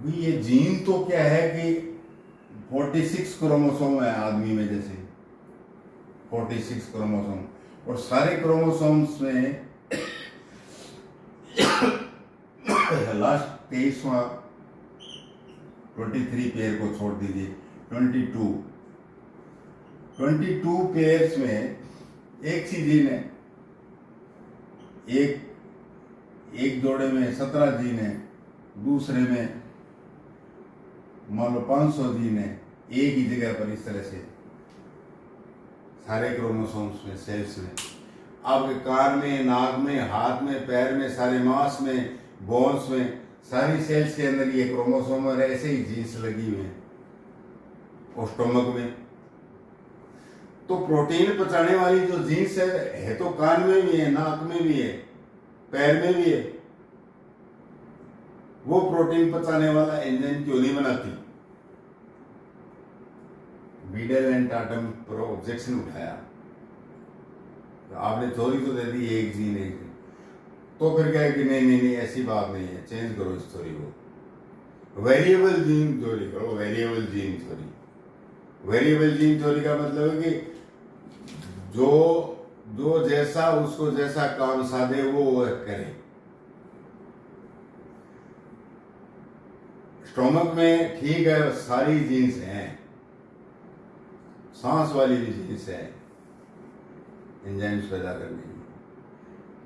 भी ये जीन तो क्या है कि 46 क्रोमोसोम है आदमी में, जैसे 46 क्रोमोसोम, और सारे क्रोमोसोम्स में लास्ट 23वां 23 पेयर को छोड़ दीजिए, 22 पेयर्स में एक सी जीन है, एक जोड़े में 17 जीन है, दूसरे में मान लो 500 जीन है, एक ही जगह पर इस तरह से सारे क्रोमोसोम्स में, सेल्स में, आपके कान में, नाक में, हाथ में, पैर में, सारे मांस में, बोन्स में, सारी सेल्स के अंदर ये क्रोमोसोम और ऐसे ही जीन्स लगी हुई हैं, और स्टोमक में। तो प्रोटीन पचाने वाली जो जीन्स है तो कान में भी है, नाक में भी है, पैर में भी है, वो प्रोटीन पचाने वाला एंजाइम क्यों नहीं बनाती? बीडल एंड टाटम पर ऑब्जेक्शन उठाया, तो आपने थ्योरी तो दे दी एक जीन एक जीन, तो फिर कहे कि नहीं नहीं नहीं ऐसी बात नहीं है, चेंज करो इस थ्योरी को, वेरिएबल जीन थ्योरी करो, variable gene theory. Variable gene theory का मतलब है कि जो जैसा उसको जैसा काम साधे वो करे। स्टोमक में ठीक है सारी जीन्स हैं, सांस वाली भी जीन्स है एंजाइम्स पैदा करने की,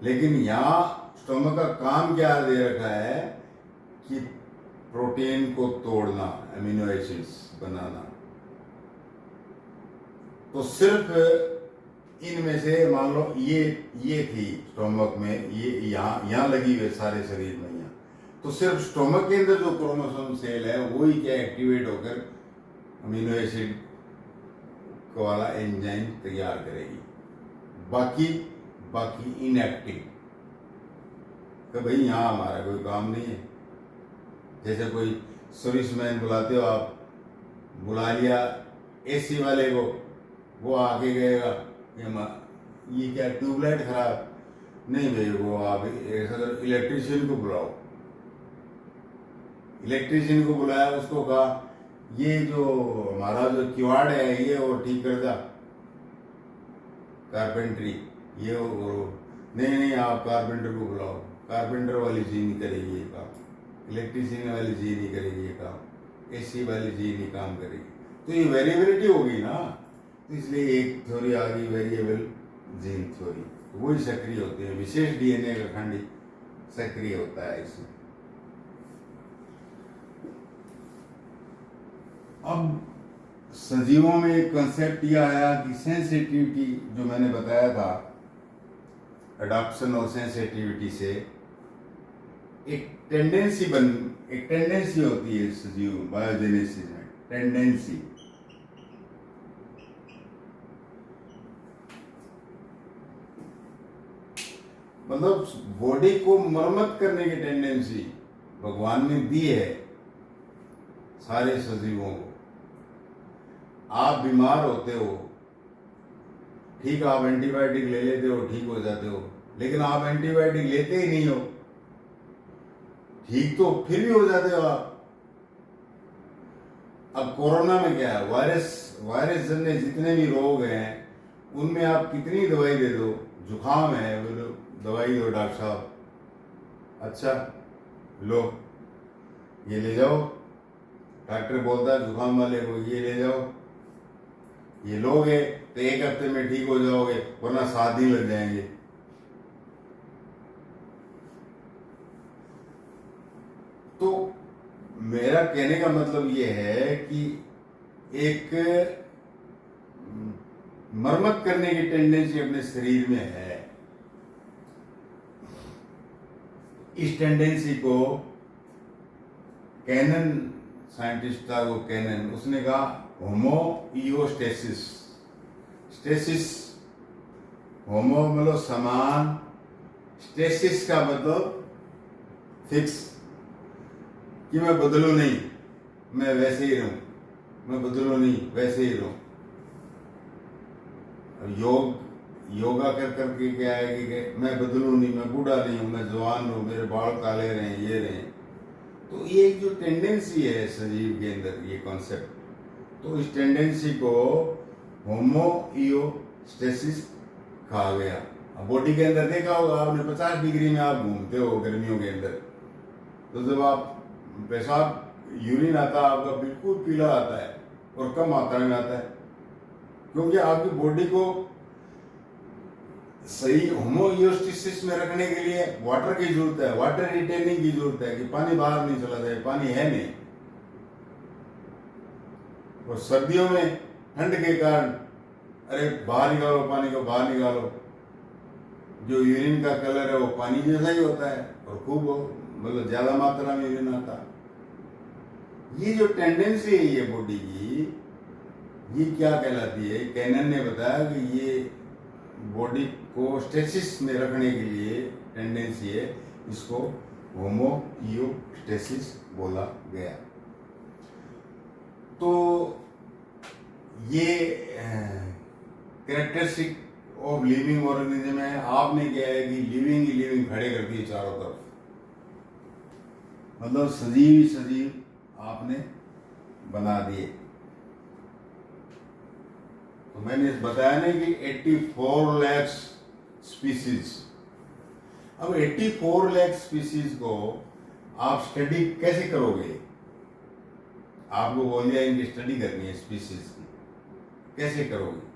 लेकिन यहाँ स्टोमक का काम क्या दे रखा है कि प्रोटीन को तोड़ना, अमीनो एसिड्स बनाना। तो सिर्फ इनमें से मान लो ये थी स्टोमक में, ये यहाँ लगी हुई सारे शरीर में यहाँ, तो सिर्फ स्टोमक के अंदर जो क्रोमोसोम सेल है वही क्या एक्टिवेट होकर अमीनो एसिड वाला एंजाइम तैयार करेगी, बाकी इनएक्टिव। तो भाई यहाँ हमारा कोई काम नहीं है। जैसे कोई सर्विसमैन बुलाते हो आप, बुला लिया एसी वाले को, वो आके गएगा ये क्या ट्यूबलाइट खराब, नहीं भाई वो आप ऐसा करो इलेक्ट्रीशियन को बुलाओ। इलेक्ट्रीशियन को बुलाया, उसको कहा ये जो हमारा जो किवाड़ है ये वो ठीक कर दा, कारपेंट्री ये वो, नहीं आप कारपेंटर को बुलाओ, कारपेंटर वाली जी नहीं करेगी ये काम, इलेक्ट्रीशियन वाली जी नहीं करेगी ये काम, एसी वाली जी नहीं काम करेगी। तो ये वेरिएबिलिटी होगी ना, तो इसलिए एक थ्योरी आ गई वेरिएबल जीन थ्योरी, वही सक्रिय होती है, विशेष डीएनए का खंड सक्रिय होता है इसमें। अब सजीवों में एक कंसेप्ट यह आया कि सेंसिटिविटी, जो मैंने बताया था एडॉप्शन और सेंसिटिविटी से एक टेंडेंसी होती है सजीव बायोजेनेसिस में, टेंडेंसी। मतलब बॉडी को मरम्मत करने की टेंडेंसी भगवान ने दी है सारे सजीवों को। आप बीमार होते हो, ठीक, आप एंटीबायोटिक ले लेते हो, ठीक हो जाते हो, लेकिन आप एंटीबायोटिक लेते ही नहीं हो, ठीक तो फिर भी हो जाते हो आप। अब कोरोना में क्या है, वायरस जन्य जितने भी रोग हैं उनमें आप कितनी दवाई दे दो, जुकाम है बोलो दवाई दो डॉक्टर साहब, अच्छा लो ये ले जाओ, डॉक्टर बोलता है जुकाम वाले को ये ले जाओ, ये लोगे तो एक हफ्ते में ठीक हो जाओगे, वरना 7 दिन लग जाएंगे। तो मेरा कहने का मतलब ये है कि एक मरम्मत करने की टेंडेंसी अपने शरीर में है। इस टेंडेंसी को कैनन साइंटिस्ट था, वो कैनन, उसने कहा होमोइयोस्टेसिस। स्टेसिस, होमो मतलब समान, स्टेसिस का मतलब फिक्स, कि मैं बदलूं नहीं, मैं वैसे ही रहूं, मैं बदलूं नहीं वैसे ही रहूं। योगा कर करके क्या है कि मैं बदलूं नहीं, मैं बूढ़ा नहीं हूं, मैं जवान हूं, मेरे बाल काले रहे, ये रहे। तो ये एक जो टेंडेंसी है सजीव के अंदर, ये कॉन्सेप्ट, तो इस टेंडेंसी को होमोइयोस्टेसिस कहा गया। अब बॉडी के अंदर देखा होगा आपने, 50 डिग्री में आप घूमते हो गर्मियों के अंदर, तो जब आप पेशाब यूरिन आता है आपका बिल्कुल पीला आता है और कम मात्रा में आता है, क्योंकि आपकी बॉडी को सही होमोइयोस्टिसिस में रखने के लिए वाटर की जरूरत है, वाटर रिटेनिंग की जरूरत है कि पानी बाहर नहीं चला जाए, पानी है नहीं। और सर्दियों में ठंड के कारण अरे बाहर निकालो, पानी को बाहर निकालो, जो यूरिन का कलर है वो पानी जैसा ही होता है और खूब मतलब ज्यादा मात्रा में यूरिन आता है। ये जो टेंडेंसी है ये बॉडी की, ये क्या कहलाती है? कैनन ने बताया कि ये बॉडी को स्टेसिस में रखने के लिए टेंडेंसी है, इसको होमोइयोस्टेसिस बोला गया। तो ये कैरेक्टरिस्टिक ऑफ लिविंग ऑर्गेनिज्म है। आपने क्या है कि लिविंग ही लिविंग खड़े कर दिए चारों तरफ, मतलब सजीव ही सजीव आपने बना दिए। तो मैंने बताया नहीं कि 84 लाख स्पीसीज। अब 84 लाख स्पीसीज को आप स्टडी कैसे करोगे? आपको बोल दिया इनकी स्टडी करनी है स्पीसीज की, कैसे करोगे?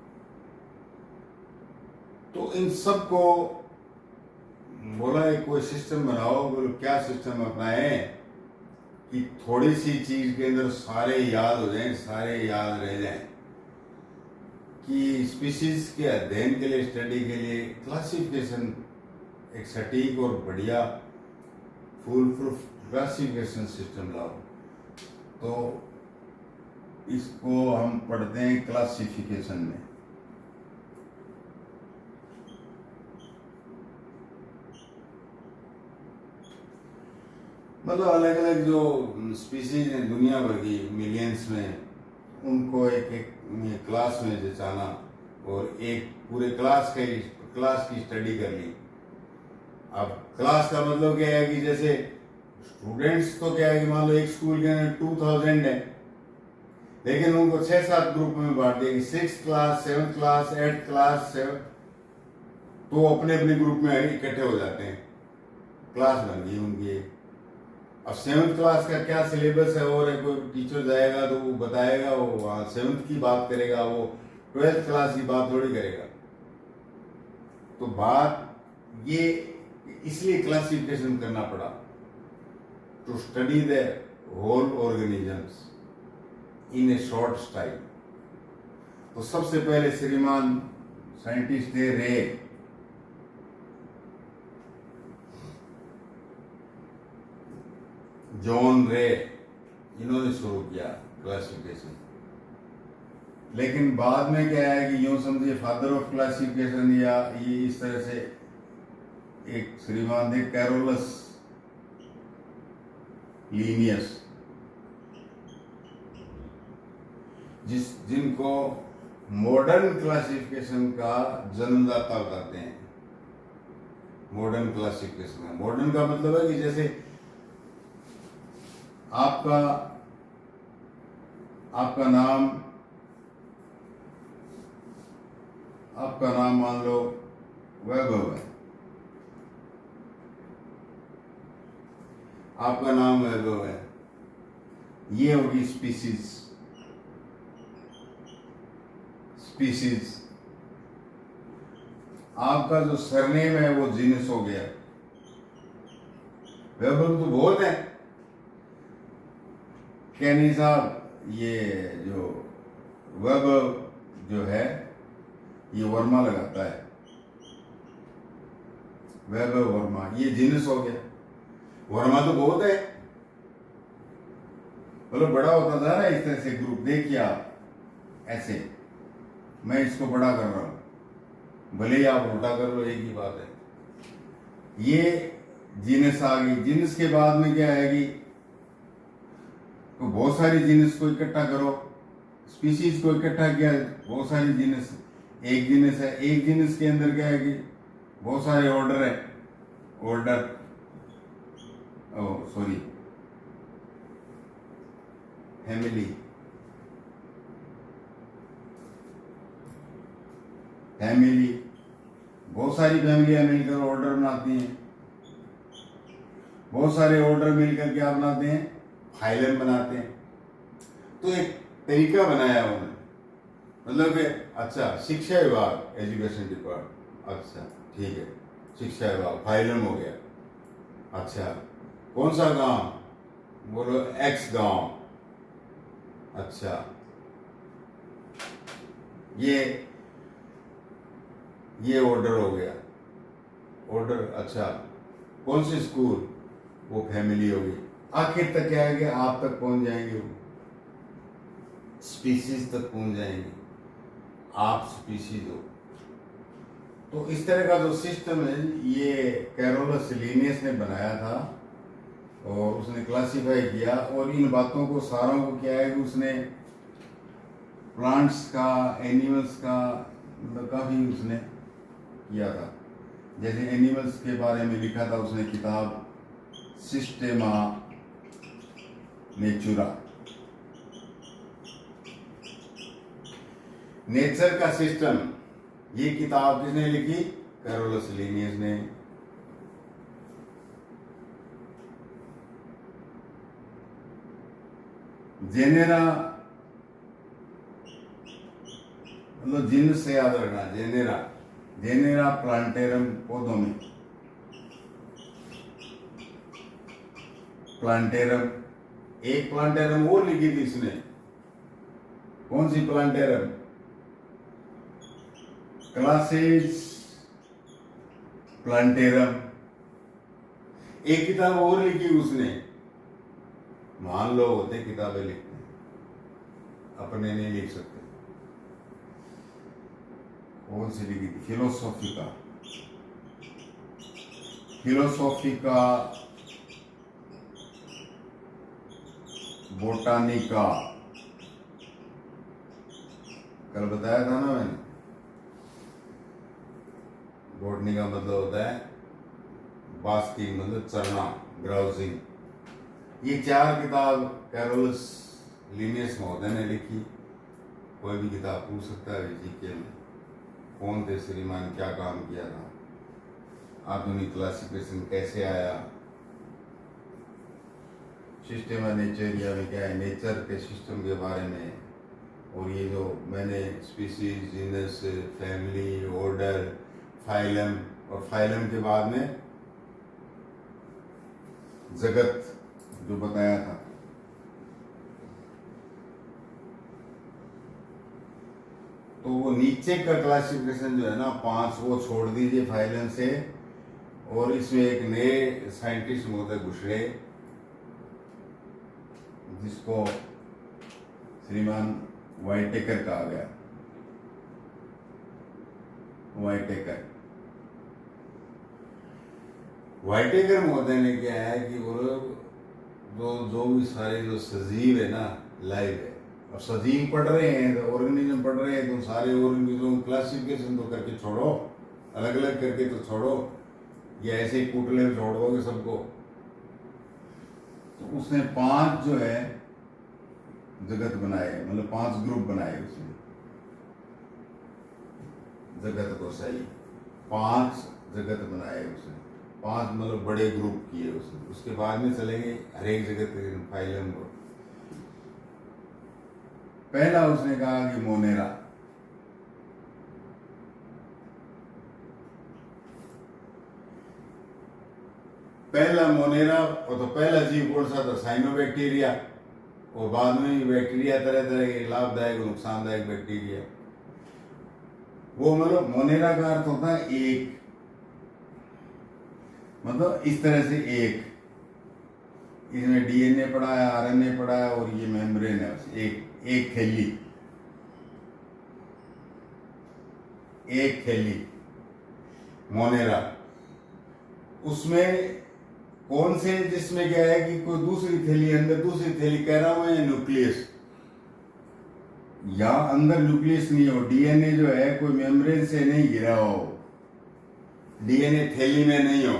तो इन सब को बोला है कोई सिस्टम बनाओ। बोलो क्या सिस्टम अपनाए कि थोड़ी सी चीज के अंदर सारे याद हो जाएं, सारे याद रह जाएं। कि स्पीसीज के अध्ययन के लिए, स्टडी के लिए क्लासिफिकेशन, एक सटीक और बढ़िया फुल प्रूफ क्लासिफिकेशन सिस्टम लाओ। तो इसको हम पढ़ते हैं क्लासिफिकेशन में। मतलब अलग अलग जो स्पीसीज हैं दुनिया भर की मिलियंस में, उनको एक एक क्लास में जचाना और एक पूरे क्लास की स्टडी कर ली। अब क्लास का मतलब क्या है कि जैसे स्टूडेंट्स तो क्या है कि मान लो एक स्कूल के अंदर 2000 है, लेकिन उनको 6-7 ग्रुप में बांट दिया कि 6th class, 7th class, 8th class, 7, तो अपने अपने ग्रुप में इकट्ठे हो जाते हैं, क्लास बन गई उनकी। अब 7th क्लास का क्या सिलेबस है और कोई टीचर जाएगा तो वो बताएगा, वो वहाँ 7th की बात करेगा, वो 12th क्लास की बात थोड़ी करेगा। तो बात ये इसलिए क्लासिफिकेशन करना पड़ा, to study the whole organisms in a short style. तो सबसे पहले श्रीमान साइंटिस्ट थे रे। जॉन रे, इन्होंने शुरू किया क्लासिफिकेशन। लेकिन बाद में क्या है कि यूं समझिए फादर ऑफ क्लासिफिकेशन या ये इस तरह से एक श्रीमान थे कैरोलस लीनियस, जिनको मॉडर्न क्लासिफिकेशन का जन्मदाता बताते हैं। मॉडर्न क्लासिफिकेशन, मॉडर्न का मतलब है कि जैसे आपका नाम मान लो वैभव है, आपका नाम वैभव है, ये होगी स्पीसीज। आपका जो सरनेम है वो जीनस हो गया। वैभव तो बहुत है। कैनी साहब, ये जो वैभव जो है ये वर्मा लगाता है, वैभव वर्मा, ये जीनस हो गया। वर्मा तो बहुत है, मतलब बड़ा होता था ना इस तरह से ग्रुप। देखिए आप ऐसे, मैं इसको बड़ा कर रहा हूं, भले ही आप उल्टा कर लो, एक ही बात है। ये जीनस आ गई। जीनस के बाद में क्या आएगी? तो बहुत सारी जीनस को इकट्ठा करो, स्पीशीज को इकट्ठा किया, बहुत सारी जीनस। एक जीनस है, एक जीनस के अंदर क्या है कि बहुत सारे ऑर्डर है, ऑर्डर सॉरी फैमिली, बहुत सारी फैमिलियां मिलकर ऑर्डर बनाती हैं। बहुत सारे ऑर्डर मिलकर क्या बनाते हैं? फाइलम बनाते हैं। तो एक तरीका बनाया उन्होंने, मतलब कि अच्छा शिक्षा विभाग, एजुकेशन डिपार्टमेंट, अच्छा ठीक है, शिक्षा विभाग, फाइलम हो गया। अच्छा, कौन सा गांव? बोलो एक्स गांव। अच्छा, ये ऑर्डर हो गया, ऑर्डर। अच्छा, कौन सी स्कूल? वो फैमिली होगी। आखिर तक क्या है कि आप तक पहुंच जाएंगे, वो स्पीसीज तक पहुंच जाएंगे, आप स्पीसीज हो। तो इस तरह का जो सिस्टम है ये कैरोलस लिनियस ने बनाया था और उसने क्लासिफाई किया। और इन बातों को सारों को क्या है कि उसने प्लांट्स का, एनिमल्स का, मतलब काफ़ी उसने किया था। जैसे एनिमल्स के बारे में लिखा था उसने किताब सिस्टेमा नेचुरा, नेचर का सिस्टम। ये किताब किसने लिखी? कैरोलस लिनियस ने। जेनेरा, मतलब जिन से याद रखना, जेनेरा, जेनेरा प्लांटेरम, पौधों में प्लांटेरम। एक प्लांटेरम और लिखी थी इसने, कौन सी प्लांटेरम? Classes plantarum. एक किताब और लिखी उसने। महान लोग होते किताबें लिखते हैं, अपने नहीं लिख सकते। कौन सी लिखी थी? फिलोसॉफिका, फिलोसॉफिका बोटानिका। कल बताया था ना मैंने, बोटनी का मतलब होता है बास्किंग, मतलब चरना, ग्राउजिंग। ये 4 किताब कैरोलस लिनियस महोदय ने लिखी। कोई भी किताब पूछ सकता है जीके में, कौन थे श्रीमान, क्या काम किया था, आधुनिक क्लासिफिकेशन कैसे आया, सिस्टम ऑफ नेचरिया में क्या है, नेचर के सिस्टम के बारे में। और ये जो मैंने species, genus, family, order, phylum, और फाइलम के बाद में जगत जो बताया था। तो वो नीचे का क्लासिफिकेशन जो है ना 5, वो छोड़ दीजिए फाइलम से। और इसमें एक नए साइंटिस्ट महोदय घुसड़े, जिसको श्रीमान वाइटेकर कहा गया। वाइटेकर महोदय ने क्या है कि वो जो भी सारे जो सजीव है ना, लाइव है। अब सजीव पढ़ रहे हैं तो ऑर्गेनिज्म पढ़ रहे हैं, तो सारे ऑर्गेनिज्म क्लासिफिकेशन तो करके छोड़ो, अलग अलग करके तो छोड़ो, या ऐसे ही कुटले में छोड़ दोगे सबको। तो उसने 5 जो है जगत बनाए, मतलब 5 ग्रुप बनाए उसने जगत को। सही, 5 जगत बनाए उसने, 5 मतलब बड़े ग्रुप किए उसने। उसके बाद में चलेंगे हर एक जगत फाइलम को। पहला उसने कहा कि मोनेरा, पहला मोनेरा। और तो पहला जीव कौन सा था? साइनोबैक्टीरिया। और बाद में बैक्टीरिया, तरह तरह के लाभदायक और नुकसानदायक बैक्टीरिया। वो मतलब मोनेरा का अर्थ होता है एक, मतलब इस तरह से एक। इसमें डीएनए पड़ा है, आरएनए पड़ा है, और ये मेम्ब्रेन है। एक थैली, एक थैली मोनेरा। उसमें कौन से, जिसमें क्या है कि कोई दूसरी थैली, अंदर दूसरी थैली कह रहा हूं, या न्यूक्लियस, या अंदर न्यूक्लियस नहीं हो। डीएनए जो है कोई मेम्ब्रेन से नहीं घिरा हो, डीएनए थैली में नहीं हो,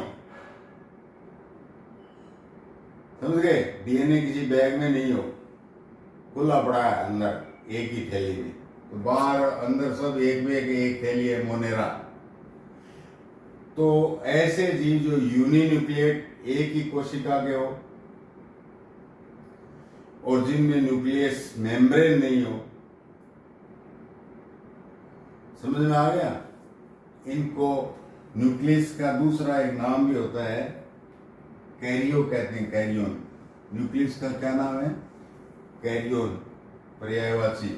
समझ गए? डीएनए किसी बैग में नहीं हो, खुला पड़ा है अंदर एक ही थैली में। तो बाहर अंदर सब एक में एक थैली है, मोनेरा। तो ऐसे जीव जो यूनिन्यूक्लिएट, एक ही कोशिका के हो, और जिनमें न्यूक्लियस मेम्ब्रेन नहीं हो, समझ में आ गया? इनको न्यूक्लियस का दूसरा एक नाम भी होता है कैरियो, कहते हैं कैरियोन। न्यूक्लियस का क्या नाम है? कैरियोन, पर्यायवाची।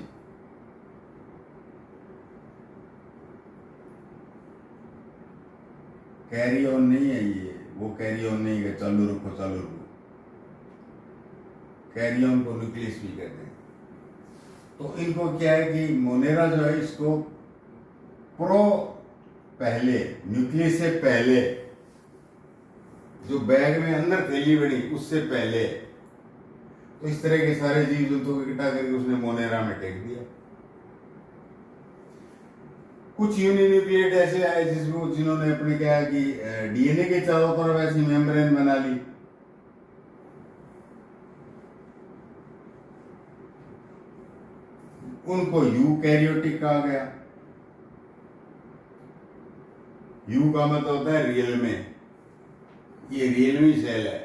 कैरियोन नहीं है ये, वो कैरियोन नहीं है, चालू रखो चालू रखो। कैरियोन को न्यूक्लियस भी कहते हैं। तो इनको क्या है कि मोनेरा जो है इसको प्रो पहले, न्यूक्लियस से पहले, जो बैग में अंदर थैली बनी उससे पहले, तो इस तरह के सारे जीव जंतुओं को इकट्ठा करके उसने मोनेरा में फेंक दिया। कुछ यूनिन्यूक्लिएट ऐसे आए जिसको जिन्होंने अपने क्या है कि डीएनए के चारों तरफ ऐसी मेम्ब्रेन बना ली। उनको यूकैरियोटिक कहा गया। यू का मतलब होता है रियल में, ये रियल में सेल है,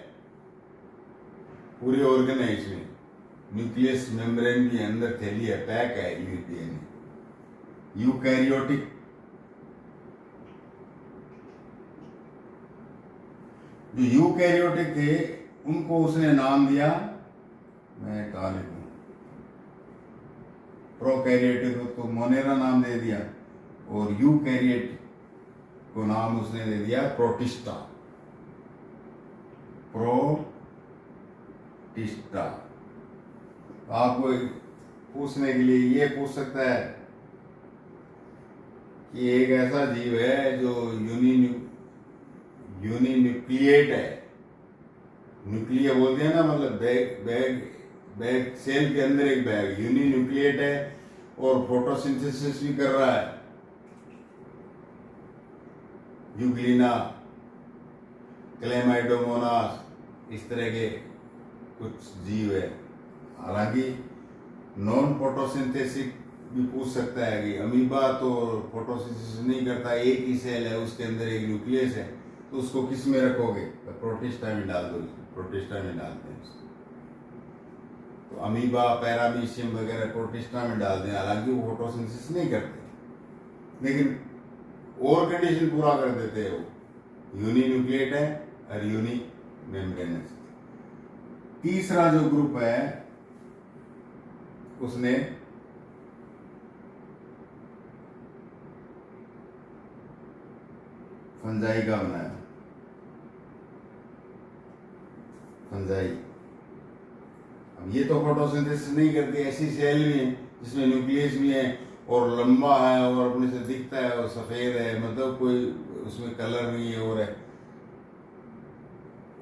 पूरे ऑर्गन है इसमें, न्यूक्लियस मेम्ब्रेन भी अंदर थैली है, पैक है यूडीएनए। यूकैरियोटिक, जो यूकैरियोटिक थे उनको उसने नाम दिया, मैं कहा लिखूं, प्रोकैरियोटिक तो मोनेरा नाम दे दिया, और यूकैरियोटिक को नाम उसने दे दिया प्रोटिस्टा। प्रोटिस्टा। आपको पूछने के लिए ये पूछ सकता है कि एक ऐसा जीव है जो यूनिन्यूक्लिएट है। न्यूक्लियर बोलते हैं ना, मतलब बैग सेल के अंदर एक बैग यूनिन्यूक्लिएट है और फोटोसिंथेसिस भी कर रहा है। यूग्लिना, क्लेमाइडोमोनास, इस तरह के कुछ जीव है। हालांकि नॉन फोटोसिंथेसिस भी पूछ सकता है कि अमीबा तो फोटोसिंथेसिस नहीं करता, एक ही सेल है, उसके अंदर एक न्यूक्लियस है, तो उसको किस में रखोगे? तो प्रोटिस्टा में डाल दो, प्रोटिस्टा में डालते हैं उसको। तो अमीबा, पैरामीशियम वगैरह प्रोटिस्टा में डाल दें, हालांकि वो फोटोसिंथेसिस नहीं करते, लेकिन और कंडीशन पूरा कर देते हैं। वो यूनिन्यूक्लिएट है और यूनि मेम्ब्रेनस। तीसरा जो ग्रुप है उसने फंजाई का बनाया। फंजाई, अब ये तो फोटोसिंथेसिस नहीं करती, ऐसी सेल भी है जिसमें न्यूक्लियस भी है और लंबा है और अपने से दिखता है और सफेद है, मतलब कोई उसमें कलर नहीं है और है,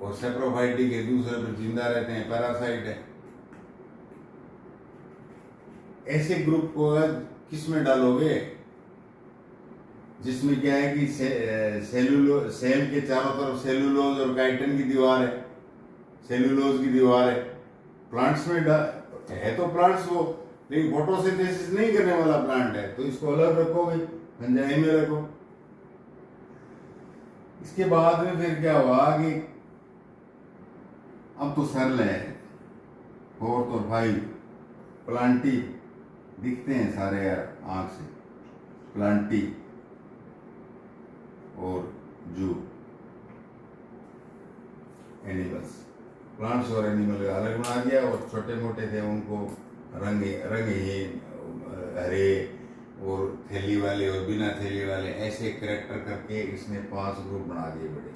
और सेप्रोफाइटिक है, दूसरे पर जिंदा रहते हैं, पैरासाइट है। ऐसे ग्रुप को किस में डालोगे? जिसमें क्या है कि सेल के चारों तरफ सेलुलोज और काइटिन की दीवार है, सेलुलोज की दीवार है। प्लांट्स में है तो प्लांट्स वो, लेकिन फोटोसिंथेसिस नहीं करने वाला प्लांट है, तो इसको अलग रखोगे, फंजाई में रखो। इसके बाद में फिर क्या हुआ कि अब तो सरल है, 4 और 5 प्लांटी दिखते हैं सारे आंख से, प्लांटी और जू, एनिमल्स। प्लांट्स और एनिमल अलग बना दिया, और छोटे मोटे थे उनको रंगहीन, हरे और थैली वाले और बिना थैली वाले, ऐसे कैरेक्टर करके इसने 5 ग्रुप बना दिए बड़े।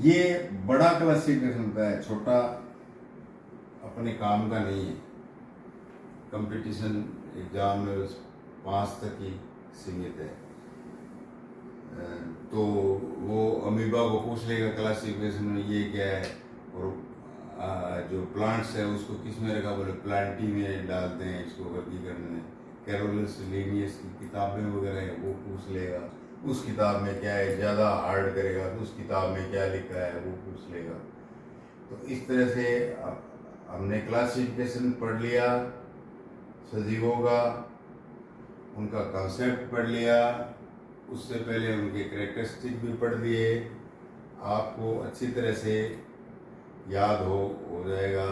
ये बड़ा क्लासिफिकेशन होता है, छोटा अपने काम का नहीं है। कंपटीशन एग्जाम में 5 तक ही सीमित है। तो वो अमीबा को पूछ लेगा क्लासिफिकेशन में ये क्या है, और जो प्लांट्स है उसको किस में रखा, बोले प्लांटी में डालते हैं इसको वर्गीकरण में। कैरोलस लिनियस की किताबें वगैरह है वो पूछ लेगा, उस किताब में क्या है, ज़्यादा हार्ड करेगा तो उस किताब में क्या लिखा है वो पूछ लेगा। तो इस तरह से हमने क्लासिफिकेशन पढ़ लिया सजीवों का, उनका कंसेप्ट पढ़ लिया, उससे पहले उनके कैरेक्टरिस्टिक भी पढ़ दिए। आपको अच्छी तरह से याद हो जाएगा।